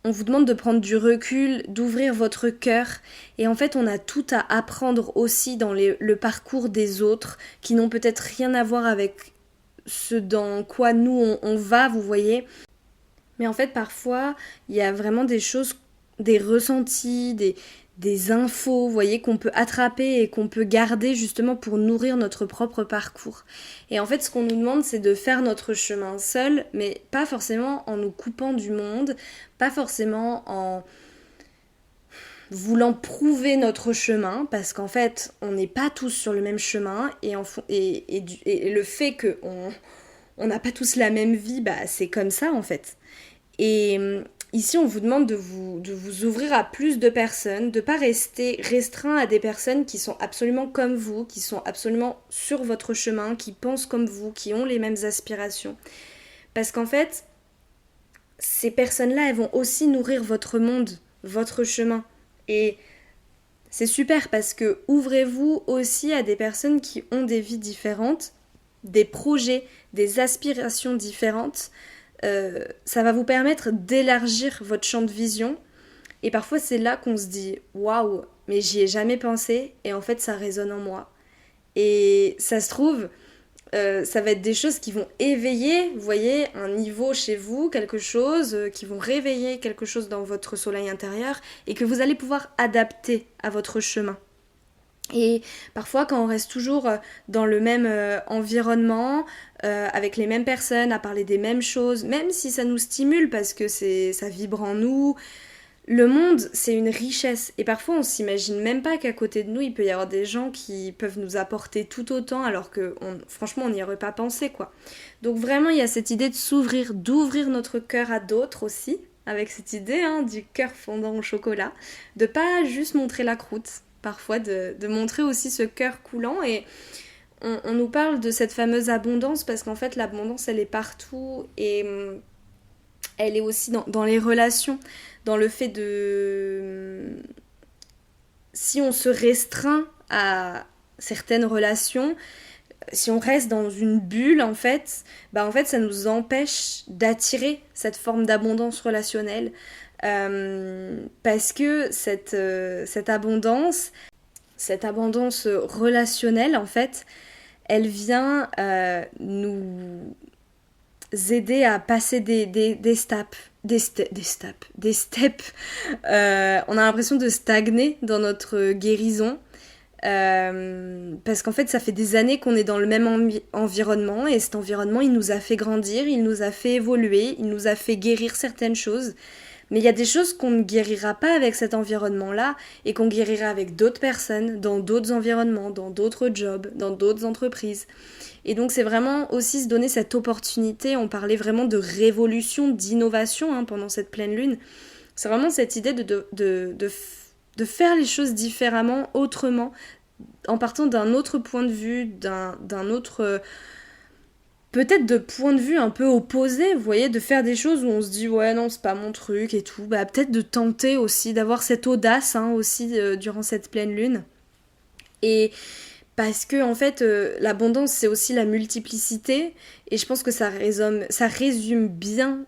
A: on vous demande de prendre du recul, d'ouvrir votre cœur. Et en fait, on a tout à apprendre aussi dans le parcours des autres, qui n'ont peut-être rien à voir avec ce dans quoi nous on va, vous voyez. Mais en fait, parfois, il y a vraiment des choses, des ressentis, des infos, vous voyez, qu'on peut attraper et qu'on peut garder justement pour nourrir notre propre parcours. Et en fait, ce qu'on nous demande, c'est de faire notre chemin seul, mais pas forcément en nous coupant du monde, pas forcément en voulant prouver notre chemin, parce qu'en fait, on n'est pas tous sur le même chemin, et le fait qu'on n'a pas tous la même vie, bah c'est comme ça en fait. Et ici, on vous demande de vous ouvrir à plus de personnes, de ne pas rester restreint à des personnes qui sont absolument comme vous, qui sont absolument sur votre chemin, qui pensent comme vous, qui ont les mêmes aspirations. Parce qu'en fait, ces personnes-là, elles vont aussi nourrir votre monde, votre chemin. Et c'est super parce que ouvrez-vous aussi à des personnes qui ont des vies différentes, des projets, des aspirations différentes. Ça va vous permettre d'élargir votre champ de vision. Et parfois, c'est là qu'on se dit « Waouh, mais j'y ai jamais pensé et en fait, ça résonne en moi. » Et ça se trouve, ça va être des choses qui vont éveiller, vous voyez, un niveau chez vous, quelque chose, qui vont réveiller quelque chose dans votre soleil intérieur et que vous allez pouvoir adapter à votre chemin. Et parfois, quand on reste toujours dans le même environnement, avec les mêmes personnes, à parler des mêmes choses, même si ça nous stimule parce que ça vibre en nous, le monde, c'est une richesse. Et parfois, on s'imagine même pas qu'à côté de nous, il peut y avoir des gens qui peuvent nous apporter tout autant, alors que, franchement, on n'y aurait pas pensé, quoi. Donc vraiment, il y a cette idée de s'ouvrir, d'ouvrir notre cœur à d'autres aussi, avec cette idée du cœur fondant au chocolat, de pas juste montrer la croûte, parfois de montrer aussi ce cœur coulant. Et on nous parle de cette fameuse abondance, parce qu'en fait, l'abondance, elle est partout, et elle est aussi dans les relations, dans le fait de... Si on se restreint à certaines relations, si on reste dans une bulle, en fait, ça nous empêche d'attirer cette forme d'abondance relationnelle. Parce que cette abondance relationnelle, en fait, elle vient nous aider à passer des steps. On a l'impression de stagner dans notre guérison. Parce qu'en fait, ça fait des années qu'on est dans le même environnement, et cet environnement, il nous a fait grandir, il nous a fait évoluer, il nous a fait guérir certaines choses. Mais il y a des choses qu'on ne guérira pas avec cet environnement-là, et qu'on guérira avec d'autres personnes, dans d'autres environnements, dans d'autres jobs, dans d'autres entreprises. Et donc c'est vraiment aussi se donner cette opportunité. On parlait vraiment de révolution, d'innovation pendant cette pleine lune. C'est vraiment cette idée de faire les choses différemment, autrement, en partant d'un autre point de vue, d'un autre... peut-être de point de vue un peu opposé, vous voyez, de faire des choses où on se dit ouais non c'est pas mon truc et tout, peut-être de tenter aussi, d'avoir cette audace aussi durant cette pleine lune. Et parce que en fait l'abondance c'est aussi la multiplicité, et je pense que ça résume bien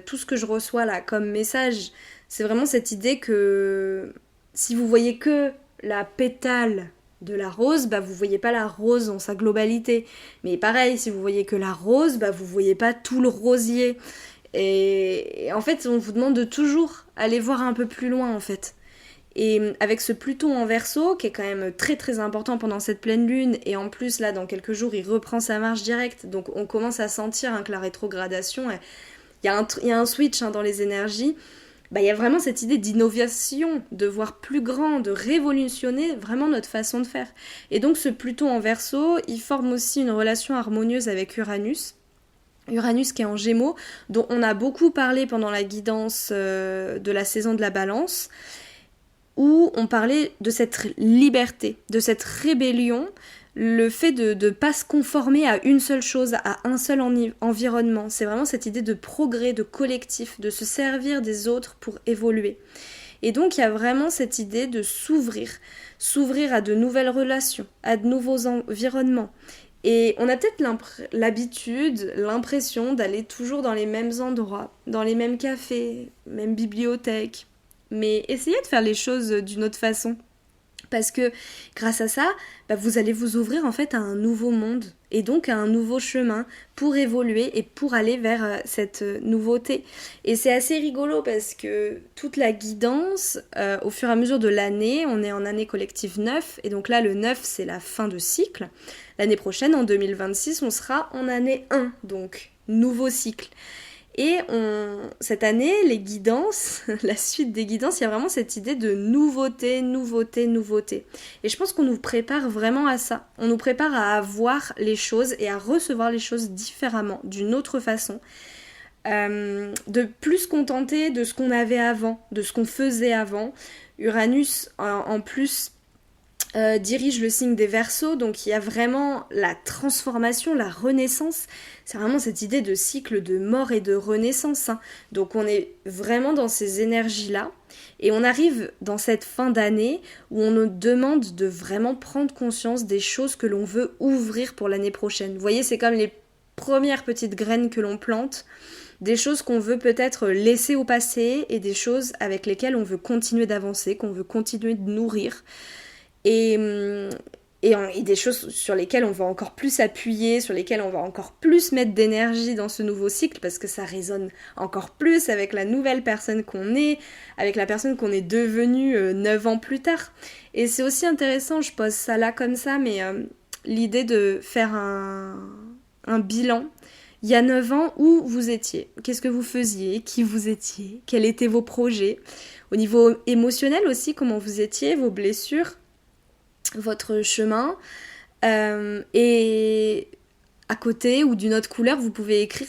A: tout ce que je reçois là comme message C'est vraiment cette idée que si vous voyez que la pétale de la rose, bah vous voyez pas la rose dans sa globalité. Mais pareil, si vous voyez que la rose, bah vous voyez pas tout le rosier. Et en fait, on vous demande de toujours aller voir un peu plus loin en fait. Et avec ce Pluton en Verseau, qui est quand même très très important pendant cette pleine lune, et en plus là dans quelques jours il reprend sa marche directe, donc on commence à sentir que la rétrogradation, il y a un switch dans les énergies. Bah, il y a vraiment cette idée d'innovation, de voir plus grand, de révolutionner vraiment notre façon de faire. Et donc ce Pluton en Verseau, il forme aussi une relation harmonieuse avec Uranus. Uranus qui est en Gémeaux, dont on a beaucoup parlé pendant la guidance de la saison de la Balance, où on parlait de cette liberté, de cette rébellion, le fait de ne pas se conformer à une seule chose, à un seul environnement. C'est vraiment cette idée de progrès, de collectif, de se servir des autres pour évoluer. Et donc il y a vraiment cette idée de s'ouvrir à de nouvelles relations, à de nouveaux environnements. Et on a peut-être l'habitude, l'impression d'aller toujours dans les mêmes endroits, dans les mêmes cafés, mêmes bibliothèques. Mais essayez de faire les choses d'une autre façon. Parce que grâce à ça, bah, vous allez vous ouvrir en fait à un nouveau monde et donc à un nouveau chemin pour évoluer et pour aller vers cette nouveauté. Et c'est assez rigolo parce que toute la guidance, au fur et à mesure de l'année, on est en année collective 9 et donc là le 9 c'est la fin de cycle. L'année prochaine, en 2026, on sera en année 1, donc nouveau cycle. Et cette année, les guidances, la suite des guidances, il y a vraiment cette idée de nouveauté, nouveauté, nouveauté. Et je pense qu'on nous prépare vraiment à ça. On nous prépare à voir les choses et à recevoir les choses différemment, d'une autre façon. De plus se contenter de ce qu'on avait avant, de ce qu'on faisait avant. Uranus, en plus, dirige le signe des Verseaux, donc il y a vraiment la transformation, la renaissance. C'est vraiment cette idée de cycle de mort et de renaissance. Donc on est vraiment dans ces énergies-là. Et on arrive dans cette fin d'année où on nous demande de vraiment prendre conscience des choses que l'on veut ouvrir pour l'année prochaine. Vous voyez, c'est comme les premières petites graines que l'on plante. Des choses qu'on veut peut-être laisser au passé et des choses avec lesquelles on veut continuer d'avancer, qu'on veut continuer de nourrir. Et des choses sur lesquelles on va encore plus appuyer, sur lesquelles on va encore plus mettre d'énergie dans ce nouveau cycle, parce que ça résonne encore plus avec la nouvelle personne qu'on est, avec la personne qu'on est devenue 9 ans plus tard. Et c'est aussi intéressant, je pose ça là comme ça, mais l'idée de faire un bilan. Il y a 9 ans, où vous étiez? Qu'est-ce que vous faisiez? Qui vous étiez? Quels étaient vos projets? Au niveau émotionnel aussi, comment vous étiez? Vos blessures? Votre chemin, et à côté ou d'une autre couleur vous pouvez écrire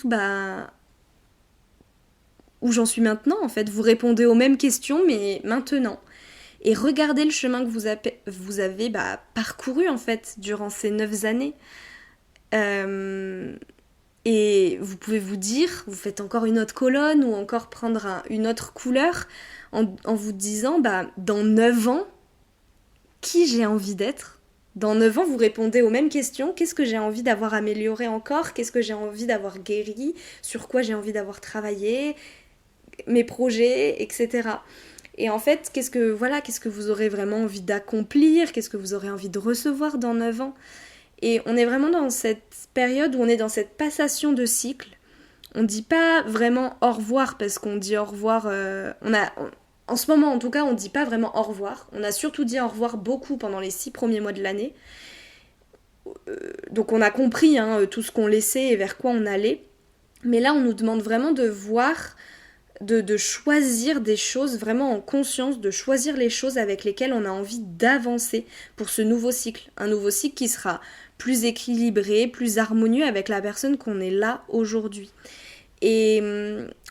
A: où j'en suis maintenant en fait. Vous répondez aux mêmes questions mais maintenant et regardez le chemin que vous avez parcouru en fait durant ces 9 années, et vous pouvez vous dire, vous faites encore une autre colonne ou encore prendre une autre couleur en vous disant dans 9 ans qui j'ai envie d'être. Dans 9 ans, vous répondez aux mêmes questions. Qu'est-ce que j'ai envie d'avoir amélioré encore? Qu'est-ce que j'ai envie d'avoir guéri? Sur quoi j'ai envie d'avoir travaillé? Mes projets, etc. Et en fait, qu'est-ce que vous aurez vraiment envie d'accomplir? Qu'est-ce que vous aurez envie de recevoir dans 9 ans? Et on est vraiment dans cette période où on est dans cette passation de cycle. On ne dit pas vraiment au revoir parce qu'on dit au revoir... En ce moment, en tout cas, on ne dit pas vraiment au revoir. On a surtout dit au revoir beaucoup pendant les 6 premiers mois de l'année. Donc on a compris tout ce qu'on laissait et vers quoi on allait. Mais là, on nous demande vraiment de voir, de choisir des choses vraiment en conscience, de choisir les choses avec lesquelles on a envie d'avancer pour ce nouveau cycle. Un nouveau cycle qui sera plus équilibré, plus harmonieux avec la personne qu'on est là aujourd'hui. Et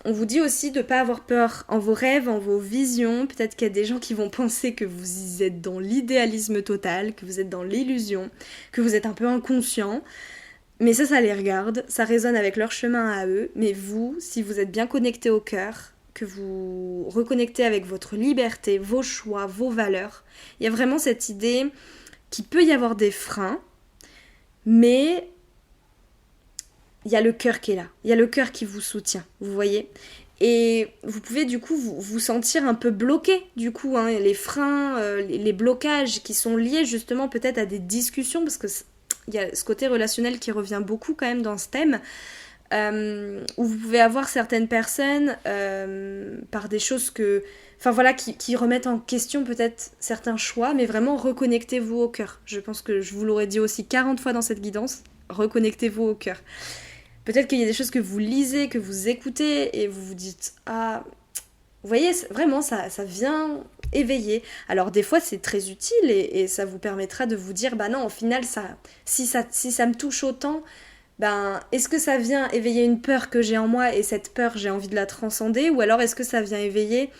A: on vous dit aussi de ne pas avoir peur en vos rêves, en vos visions. Peut-être qu'il y a des gens qui vont penser que vous êtes dans l'idéalisme total, que vous êtes dans l'illusion, que vous êtes un peu inconscient. Mais ça les regarde, ça résonne avec leur chemin à eux. Mais vous, si vous êtes bien connecté au cœur, que vous reconnectez avec votre liberté, vos choix, vos valeurs, il y a vraiment cette idée qu'il peut y avoir des freins, mais... il y a le cœur qui est là, il y a le cœur qui vous soutient, vous voyez. Et vous pouvez du coup vous sentir un peu bloqué, du coup, hein, les freins, les blocages qui sont liés justement peut-être à des discussions, parce que il y a ce côté relationnel qui revient beaucoup quand même dans ce thème, où vous pouvez avoir certaines personnes par des choses que... Enfin voilà, qui remettent en question peut-être certains choix, mais vraiment reconnectez-vous au cœur. Je pense que je vous l'aurais dit aussi 40 fois dans cette guidance, reconnectez-vous au cœur. Peut-être qu'il y a des choses que vous lisez, que vous écoutez, et vous vous dites « Ah, vous voyez, vraiment, ça vient éveiller. » Alors des fois, c'est très utile, et ça vous permettra de vous dire « Bah non, au final, si ça me touche autant, ben, est-ce que ça vient éveiller une peur que j'ai en moi, et cette peur, j'ai envie de la transcender, ou alors est-ce que ça vient éveiller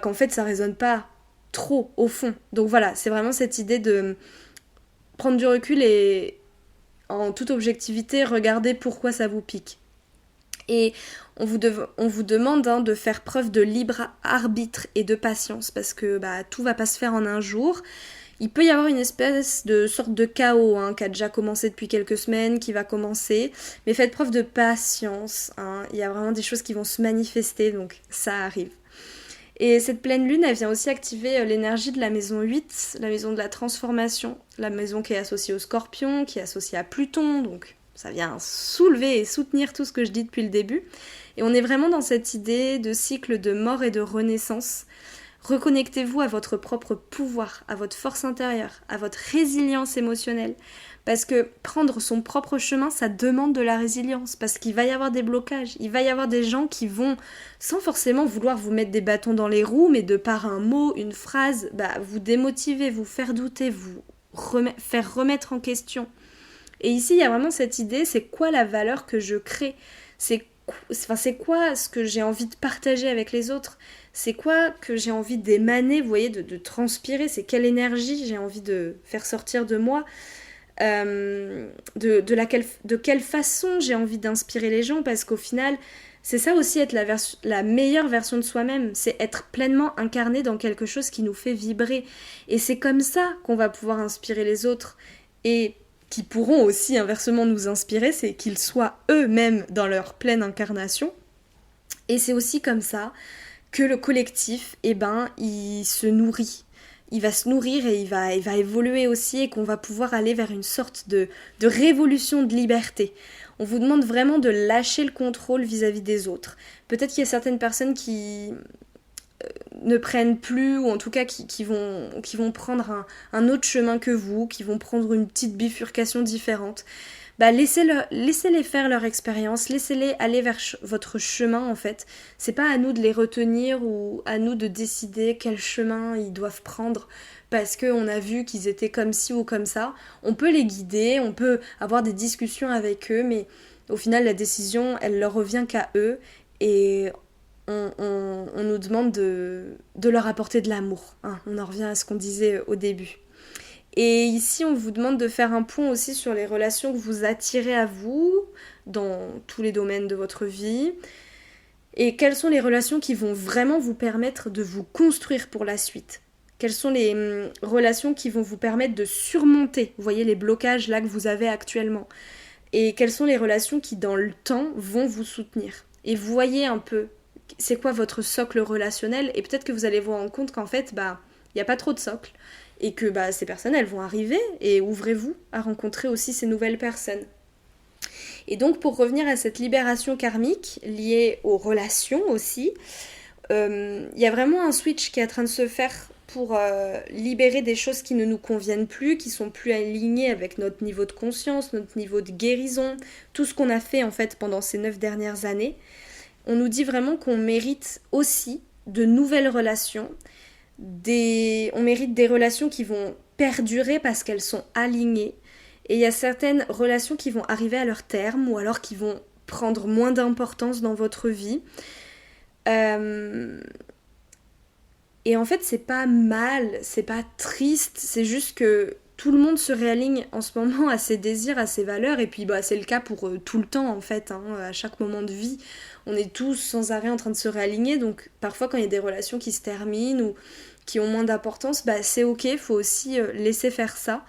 A: qu'en fait, ça résonne pas trop au fond. » Donc voilà, c'est vraiment cette idée de prendre du recul et en toute objectivité, regardez pourquoi ça vous pique. Et on vous demande de faire preuve de libre arbitre et de patience, parce que tout va pas se faire en un jour. Il peut y avoir une espèce de sorte de chaos qui a déjà commencé depuis quelques semaines, qui va commencer, mais faites preuve de patience. Il y a vraiment des choses qui vont se manifester, donc ça arrive. Et cette pleine lune, elle vient aussi activer l'énergie de la maison 8, la maison de la transformation, la maison qui est associée au Scorpion, qui est associée à Pluton, donc ça vient soulever et soutenir tout ce que je dis depuis le début. Et on est vraiment dans cette idée de cycle de mort et de renaissance. Reconnectez-vous à votre propre pouvoir, à votre force intérieure, à votre résilience émotionnelle. Parce que prendre son propre chemin, ça demande de la résilience. Parce qu'il va y avoir des blocages. Il va y avoir des gens qui vont, sans forcément vouloir vous mettre des bâtons dans les roues, mais de par un mot, une phrase, vous démotiver, vous faire douter, vous faire remettre en question. Et ici, il y a vraiment cette idée, c'est quoi la valeur que je crée ? C'est quoi ce que j'ai envie de partager avec les autres ? C'est quoi que j'ai envie d'émaner, vous voyez, de transpirer ? C'est quelle énergie j'ai envie de faire sortir de moi ? De quelle façon j'ai envie d'inspirer les gens ? Parce qu'au final, c'est ça aussi être la meilleure version de soi-même, c'est être pleinement incarné dans quelque chose qui nous fait vibrer. Et c'est comme ça qu'on va pouvoir inspirer les autres, et qui pourront aussi inversement nous inspirer, c'est qu'ils soient eux-mêmes dans leur pleine incarnation. Et c'est aussi comme ça que le collectif, il se nourrit. Il va se nourrir et il va évoluer aussi, et qu'on va pouvoir aller vers une sorte de révolution de liberté. On vous demande vraiment de lâcher le contrôle vis-à-vis des autres. Peut-être qu'il y a certaines personnes qui ne prennent plus, ou en tout cas qui vont prendre un autre chemin que vous, qui vont prendre une petite bifurcation différente. Laissez-les faire leur expérience, laissez-les aller vers votre chemin en fait. C'est pas à nous de les retenir ou à nous de décider quel chemin ils doivent prendre parce qu'on a vu qu'ils étaient comme ci ou comme ça. On peut les guider, on peut avoir des discussions avec eux, mais au final la décision elle leur revient qu'à eux, et on nous demande de leur apporter de l'amour. On en revient à ce qu'on disait au début. Et ici, on vous demande de faire un point aussi sur les relations que vous attirez à vous dans tous les domaines de votre vie. Et quelles sont les relations qui vont vraiment vous permettre de vous construire pour la suite ? Quelles sont les relations qui vont vous permettre de surmonter, vous voyez, les blocages là que vous avez actuellement ? Et quelles sont les relations qui, dans le temps, vont vous soutenir ? Et vous voyez un peu, c'est quoi votre socle relationnel ? Et peut-être que vous allez vous rendre compte qu'en fait, il n'y a pas trop de socle. Et que ces personnes, elles vont arriver, et ouvrez-vous à rencontrer aussi ces nouvelles personnes. Et donc, pour revenir à cette libération karmique, liée aux relations aussi, il y a vraiment un switch qui est en train de se faire pour libérer des choses qui ne nous conviennent plus, qui sont plus alignées avec notre niveau de conscience, notre niveau de guérison, tout ce qu'on a fait en fait pendant ces 9 dernières années. On nous dit vraiment qu'on mérite aussi de nouvelles relations, on mérite des relations qui vont perdurer parce qu'elles sont alignées, et il y a certaines relations qui vont arriver à leur terme ou alors qui vont prendre moins d'importance dans votre vie, et en fait c'est pas mal, c'est pas triste, c'est juste que tout le monde se réaligne en ce moment à ses désirs, à ses valeurs, et puis c'est le cas pour tout le temps en fait, à chaque moment de vie on est tous sans arrêt en train de se réaligner. Donc parfois quand il y a des relations qui se terminent ou qui ont moins d'importance, c'est ok, il faut aussi laisser faire ça.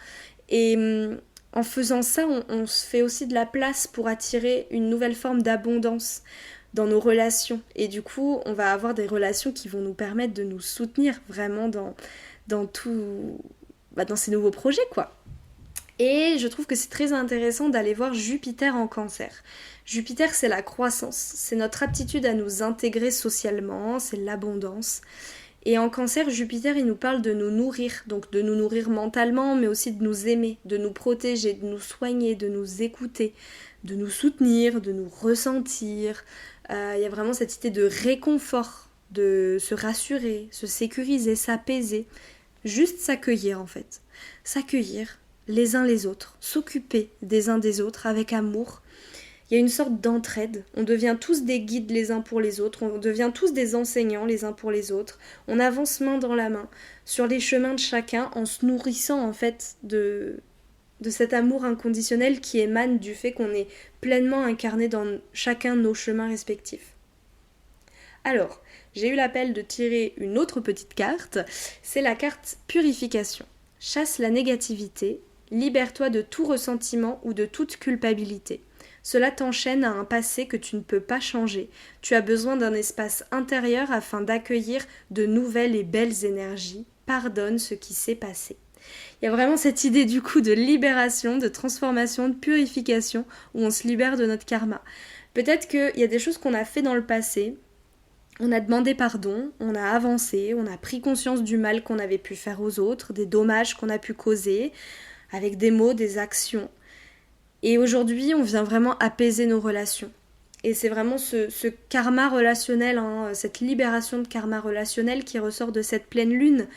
A: Et en faisant ça, on se fait aussi de la place pour attirer une nouvelle forme d'abondance. dans nos relations. Et du coup, on va avoir des relations qui vont nous permettre de nous soutenir vraiment dans tout, dans ces nouveaux projets, quoi. Et je trouve que c'est très intéressant d'aller voir Jupiter en Cancer. Jupiter, c'est la croissance, c'est notre aptitude à nous intégrer socialement, c'est l'abondance. Et en Cancer, Jupiter, il nous parle de nous nourrir, donc de nous nourrir mentalement, mais aussi de nous aimer, de nous protéger, de nous soigner, de nous écouter, de nous soutenir, de nous ressentir. Il y a vraiment cette idée de réconfort, de se rassurer, se sécuriser, s'apaiser, juste s'accueillir en fait. S'accueillir les uns les autres, s'occuper des uns des autres avec amour. Il y a une sorte d'entraide, on devient tous des guides les uns pour les autres, on devient tous des enseignants les uns pour les autres, on avance main dans la main sur les chemins de chacun en se nourrissant en fait de cet amour inconditionnel qui émane du fait qu'on est pleinement incarné dans chacun de nos chemins respectifs. Alors, j'ai eu l'appel de tirer une autre petite carte, c'est la carte purification. Chasse la négativité, libère-toi de tout ressentiment ou de toute culpabilité. Cela t'enchaîne à un passé que tu ne peux pas changer. Tu as besoin d'un espace intérieur afin d'accueillir de nouvelles et belles énergies. Pardonne ce qui s'est passé. Il y a vraiment cette idée du coup de libération, de transformation, de purification, où on se libère de notre karma. Peut-être qu'il y a des choses qu'on a fait dans le passé, on a demandé pardon, on a avancé, on a pris conscience du mal qu'on avait pu faire aux autres, des dommages qu'on a pu causer, avec des mots, des actions. Et aujourd'hui, on vient vraiment apaiser nos relations. Et c'est vraiment ce karma relationnel, cette libération de karma relationnel qui ressort de cette pleine lune,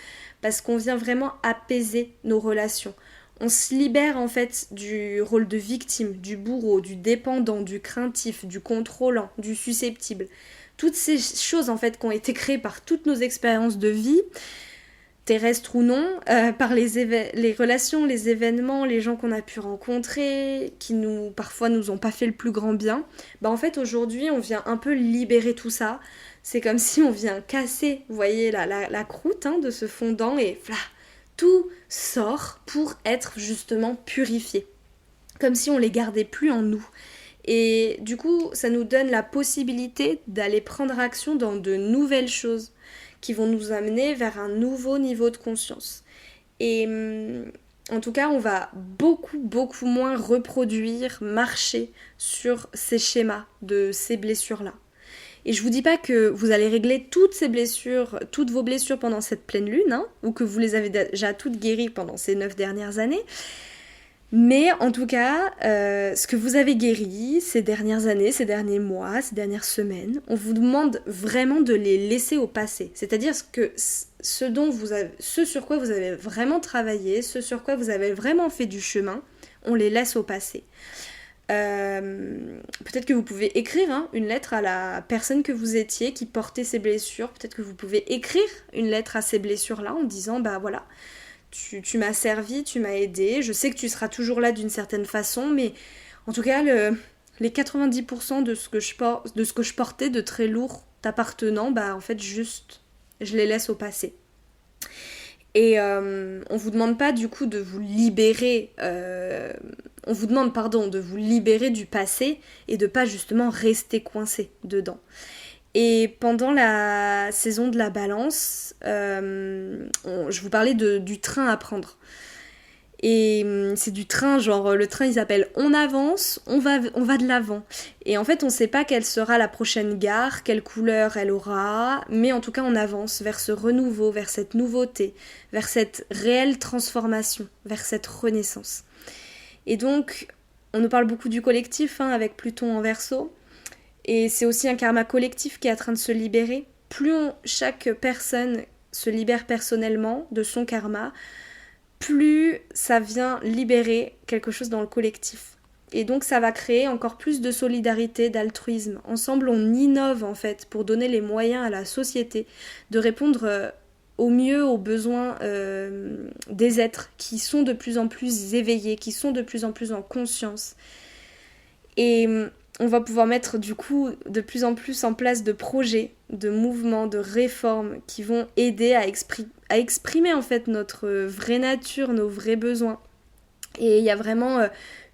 A: parce qu'on vient vraiment apaiser nos relations. On se libère en fait du rôle de victime, du bourreau, du dépendant, du craintif, du contrôlant, du susceptible. Toutes ces choses en fait qui ont été créées par toutes nos expériences de vie, terrestres ou non, par les relations, les événements, les gens qu'on a pu rencontrer, qui parfois nous ont pas fait le plus grand bien, en fait aujourd'hui on vient un peu libérer tout ça. C'est comme si on vient casser, vous voyez, la croûte de ce fondant et tout sort pour être justement purifié. Comme si on les gardait plus en nous. Et du coup, ça nous donne la possibilité d'aller prendre action dans de nouvelles choses qui vont nous amener vers un nouveau niveau de conscience. Et en tout cas, on va beaucoup moins reproduire, marcher sur ces schémas de ces blessures-là. Et je vous dis pas que vous allez régler toutes vos blessures pendant cette pleine lune, ou que vous les avez déjà toutes guéries pendant ces 9 dernières années. Mais en tout cas, ce que vous avez guéri ces dernières années, ces derniers mois, ces dernières semaines, on vous demande vraiment de les laisser au passé. C'est-à-dire que ce sur quoi vous avez vraiment travaillé, ce sur quoi vous avez vraiment fait du chemin, on les laisse au passé. Peut-être que vous pouvez écrire une lettre à la personne que vous étiez qui portait ces blessures. Peut-être que vous pouvez écrire une lettre à ces blessures-là en disant voilà, tu m'as servi, tu m'as aidé, je sais que tu seras toujours là d'une certaine façon, mais en tout cas les 90% de ce que je portais de très lourd t'appartenant, en fait juste je les laisse au passé. Et on vous demande pas du coup de vous libérer, on vous demande de vous libérer du passé et de pas justement rester coincé dedans. Et pendant la saison de la balance, je vous parlais du train à prendre. Et c'est du train, genre le train il s'appelle on avance, on va de l'avant. Et en fait on sait pas quelle sera la prochaine gare, quelle couleur elle aura, mais en tout cas on avance vers ce renouveau, vers cette nouveauté, vers cette réelle transformation, vers cette renaissance. Et donc on nous parle beaucoup du collectif avec Pluton en Verseau, et c'est aussi un karma collectif qui est en train de se libérer. Plus chaque personne se libère personnellement de son karma, plus ça vient libérer quelque chose dans le collectif. Et donc ça va créer encore plus de solidarité, d'altruisme. Ensemble, on innove en fait pour donner les moyens à la société de répondre au mieux aux besoins des êtres qui sont de plus en plus éveillés, qui sont de plus en plus en conscience. Et on va pouvoir mettre du coup de plus en plus en place de projets, de mouvements, de réformes qui vont aider à exprimer en fait notre vraie nature, nos vrais besoins. Et il y a vraiment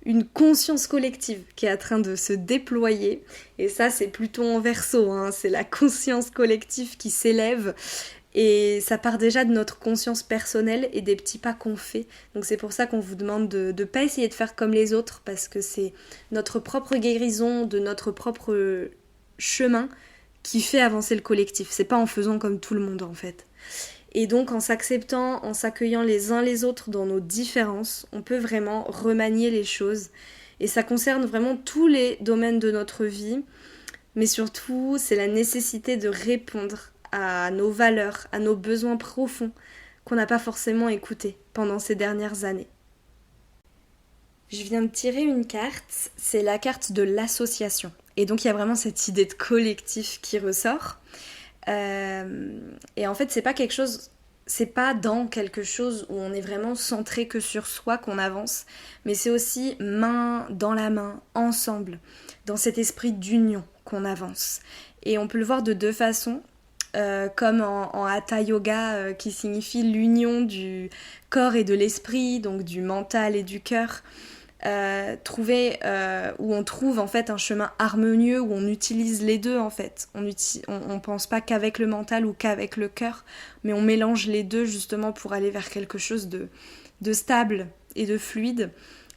A: une conscience collective qui est en train de se déployer. Et ça, c'est plutôt en Verseau, hein, c'est la conscience collective qui s'élève. Et ça part déjà de notre conscience personnelle et des petits pas qu'on fait. Donc c'est pour ça qu'on vous demande de ne pas essayer de faire comme les autres, parce que c'est notre propre guérison, de notre propre chemin qui fait avancer le collectif. C'est pas en faisant comme tout le monde en fait. Et donc en s'acceptant, en s'accueillant les uns les autres dans nos différences, on peut vraiment remanier les choses. Et ça concerne vraiment tous les domaines de notre vie. Mais surtout, c'est la nécessité de répondre à nos valeurs, à nos besoins profonds qu'on n'a pas forcément écoutés pendant ces dernières années. Je viens de tirer une carte, c'est la carte de l'association. Et donc il y a vraiment cette idée de collectif qui ressort. Et en fait, c'est pas dans quelque chose où on est vraiment centré que sur soi qu'on avance, mais c'est aussi main dans la main, ensemble, dans cet esprit d'union qu'on avance. Et on peut le voir de deux façons. Comme en Hatha Yoga qui signifie l'union du corps et de l'esprit, donc du mental et du cœur, où on trouve en fait un chemin harmonieux, où on utilise les deux en fait. On pense pas qu'avec le mental ou qu'avec le cœur, mais on mélange les deux justement pour aller vers quelque chose de stable et de fluide.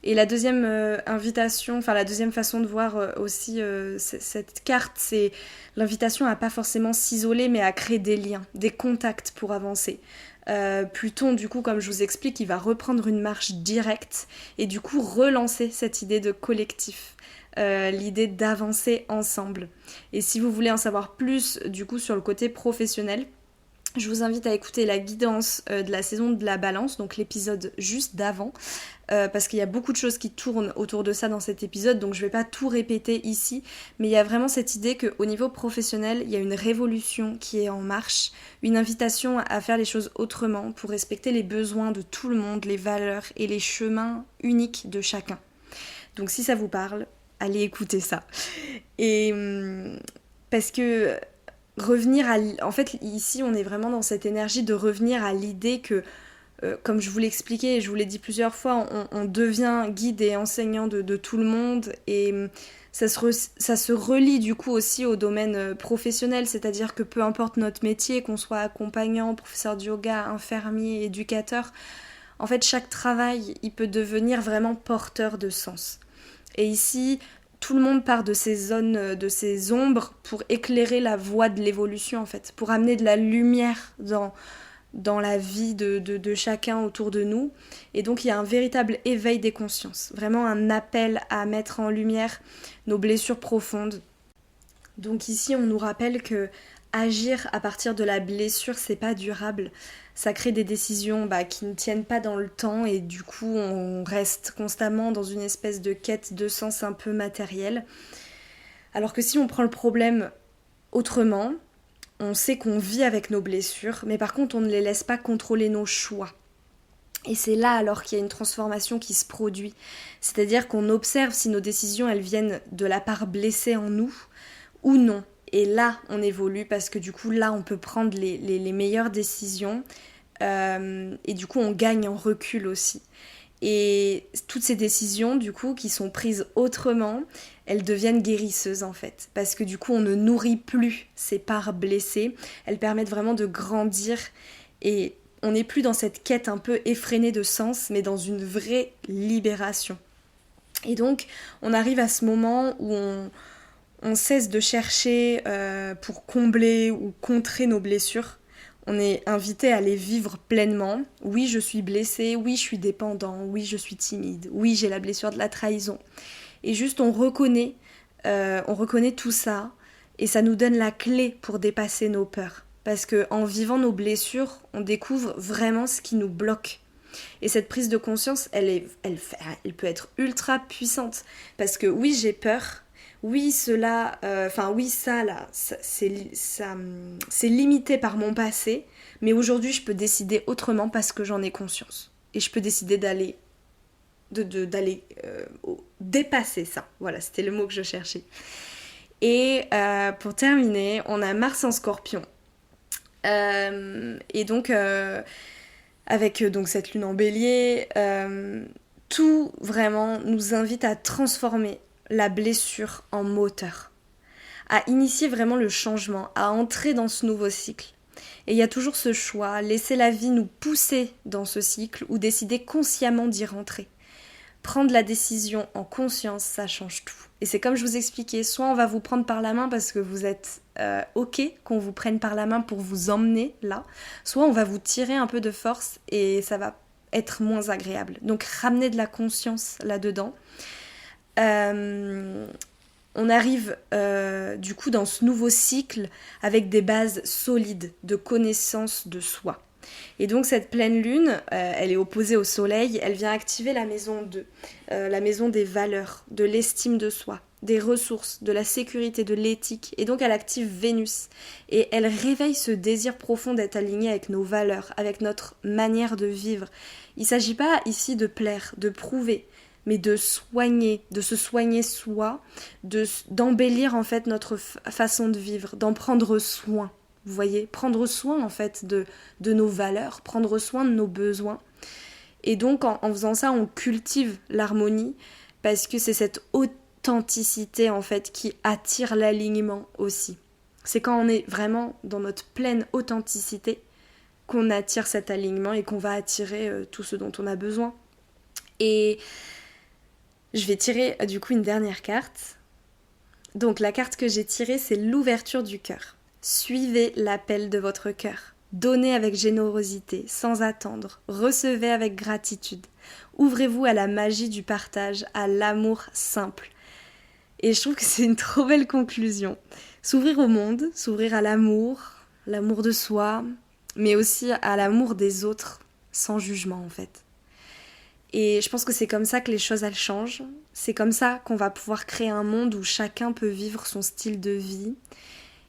A: Et la deuxième la deuxième façon de voir aussi cette carte, c'est l'invitation à pas forcément s'isoler, mais à créer des liens, des contacts pour avancer. Pluton, du coup, comme je vous explique, il va reprendre une marche directe et du coup relancer cette idée de collectif, l'idée d'avancer ensemble. Et si vous voulez en savoir plus, du coup, sur le côté professionnel, je vous invite à écouter la guidance de la saison de la balance, donc l'épisode juste d'avant, parce qu'il y a beaucoup de choses qui tournent autour de ça dans cet épisode, donc je ne vais pas tout répéter ici, mais il y a vraiment cette idée qu'au niveau professionnel, il y a une révolution qui est en marche, une invitation à faire les choses autrement pour respecter les besoins de tout le monde, les valeurs et les chemins uniques de chacun. Donc si ça vous parle, allez écouter ça. Et parce que en fait, ici, on est vraiment dans cette énergie de revenir à l'idée que, comme je vous l'ai expliqué et je vous l'ai dit plusieurs fois, on devient guide et enseignant de tout le monde et ça se relie du coup aussi au domaine professionnel, c'est-à-dire que peu importe notre métier, qu'on soit accompagnant, professeur de yoga, infirmier, éducateur, en fait, chaque travail, il peut devenir vraiment porteur de sens. Et ici, tout le monde part de ces zones, de ces ombres pour éclairer la voie de l'évolution en fait, pour amener de la lumière dans la vie de chacun autour de nous. Et donc il y a un véritable éveil des consciences, vraiment un appel à mettre en lumière nos blessures profondes. Donc ici on nous rappelle que agir à partir de la blessure c'est pas durable. Ça crée des décisions qui ne tiennent pas dans le temps et du coup on reste constamment dans une espèce de quête de sens un peu matériel. Alors que si on prend le problème autrement, on sait qu'on vit avec nos blessures, mais par contre on ne les laisse pas contrôler nos choix. Et c'est là alors qu'il y a une transformation qui se produit. C'est-à-dire qu'on observe si nos décisions elles viennent de la part blessée en nous ou non. Et là, on évolue parce que du coup, là, on peut prendre les meilleures décisions et du coup, on gagne en recul aussi. Et toutes ces décisions, du coup, qui sont prises autrement, elles deviennent guérisseuses en fait. Parce que du coup, on ne nourrit plus ces parts blessées. Elles permettent vraiment de grandir et on n'est plus dans cette quête un peu effrénée de sens, mais dans une vraie libération. Et donc, on arrive à ce moment où on cesse de chercher pour combler ou contrer nos blessures. On est invité à les vivre pleinement. Oui, je suis blessée. Oui, je suis dépendant. Oui, je suis timide. Oui, j'ai la blessure de la trahison. Et juste, on reconnaît tout ça. Et ça nous donne la clé pour dépasser nos peurs. Parce qu'en vivant nos blessures, on découvre vraiment ce qui nous bloque. Et cette prise de conscience, elle peut être ultra puissante. Parce que oui, j'ai peur. Oui, ça là, c'est limité par mon passé, mais aujourd'hui je peux décider autrement parce que j'en ai conscience. Et je peux décider d'aller dépasser ça. Voilà, c'était le mot que je cherchais. Et pour terminer, on a Mars en Scorpion. Et donc, avec donc cette lune en Bélier, tout vraiment nous invite à transformer la blessure en moteur, à initier vraiment le changement, à entrer dans ce nouveau cycle. Et il y a toujours ce choix, laisser la vie nous pousser dans ce cycle ou décider consciemment d'y rentrer. Prendre la décision en conscience, ça change tout. Et c'est comme je vous expliquais, soit on va vous prendre par la main parce que vous êtes OK qu'on vous prenne par la main pour vous emmener là, soit on va vous tirer un peu de force et ça va être moins agréable. Donc ramener de la conscience là-dedans. On arrive du coup dans ce nouveau cycle avec des bases solides de connaissance de soi. Et donc cette pleine lune, elle est opposée au soleil, elle vient activer la maison 2, la maison des valeurs, de l'estime de soi, des ressources, de la sécurité, de l'éthique. Et donc elle active Vénus. Et elle réveille ce désir profond d'être aligné avec nos valeurs, avec notre manière de vivre. Il ne s'agit pas ici de plaire, de prouver, mais de soigner, de se soigner soi, d'embellir en fait notre façon de vivre, d'en prendre soin. Vous voyez, prendre soin en fait de nos valeurs, prendre soin de nos besoins. Et donc en faisant ça, on cultive l'harmonie parce que c'est cette authenticité en fait qui attire l'alignement aussi. C'est quand on est vraiment dans notre pleine authenticité qu'on attire cet alignement et qu'on va attirer tout ce dont on a besoin. Et je vais tirer du coup une dernière carte. Donc la carte que j'ai tirée, c'est l'ouverture du cœur. Suivez l'appel de votre cœur. Donnez avec générosité, sans attendre. Recevez avec gratitude. Ouvrez-vous à la magie du partage, à l'amour simple. Et je trouve que c'est une trop belle conclusion. S'ouvrir au monde, s'ouvrir à l'amour de soi, mais aussi à l'amour des autres, sans jugement en fait. Et je pense que c'est comme ça que les choses elles changent. C'est comme ça qu'on va pouvoir créer un monde où chacun peut vivre son style de vie.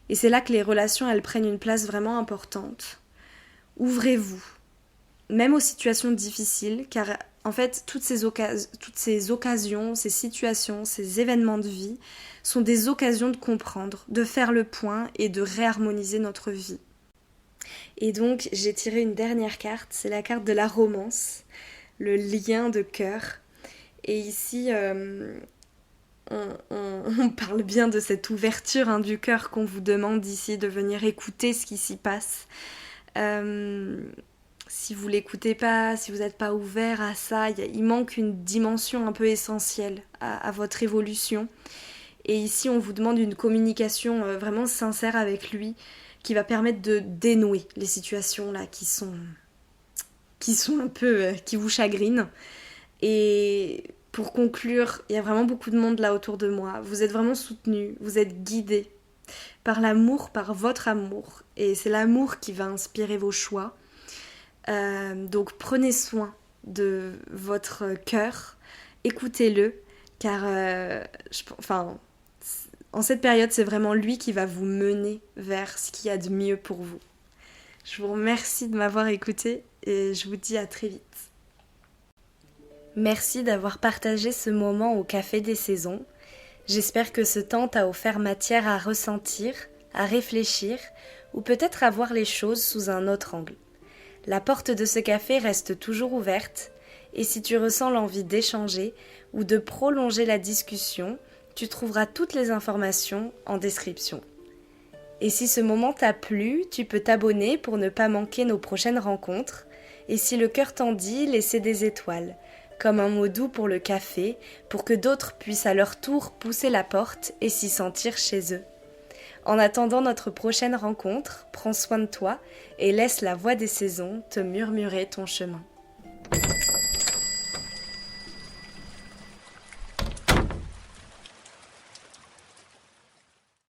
A: Et c'est là que les relations, elles prennent une place vraiment importante. Ouvrez-vous, même aux situations difficiles, car en fait, toutes ces occasions, ces situations, ces événements de vie sont des occasions de comprendre, de faire le point et de réharmoniser notre vie. Et donc, j'ai tiré une dernière carte, c'est la carte de la romance, le lien de cœur. Et ici, on parle bien de cette ouverture du cœur qu'on vous demande ici, de venir écouter ce qui s'y passe. Si vous l'écoutez pas, si vous n'êtes pas ouvert à ça, il manque une dimension un peu essentielle à votre évolution. Et ici, on vous demande une communication vraiment sincère avec lui qui va permettre de dénouer les situations là qui sont un peu, qui vous chagrinent. Et pour conclure, il y a vraiment beaucoup de monde là autour de moi. Vous êtes vraiment soutenus, vous êtes guidés par l'amour, par votre amour. Et c'est l'amour qui va inspirer vos choix. Donc prenez soin de votre cœur, écoutez-le, car en cette période, c'est vraiment lui qui va vous mener vers ce qu'il y a de mieux pour vous. Je vous remercie de m'avoir écouté et je vous dis à très vite. Merci d'avoir partagé ce moment au Café des Saisons. J'espère que ce temps t'a offert matière à ressentir, à réfléchir ou peut-être à voir les choses sous un autre angle. La porte de ce café reste toujours ouverte et si tu ressens l'envie d'échanger ou de prolonger la discussion, tu trouveras toutes les informations en description. Et si ce moment t'a plu, tu peux t'abonner pour ne pas manquer nos prochaines rencontres. Et si le cœur t'en dit, laissez des étoiles, comme un mot doux pour le café, pour que d'autres puissent à leur tour pousser la porte et s'y sentir chez eux. En attendant notre prochaine rencontre, prends soin de toi et laisse la voix des saisons te murmurer ton chemin.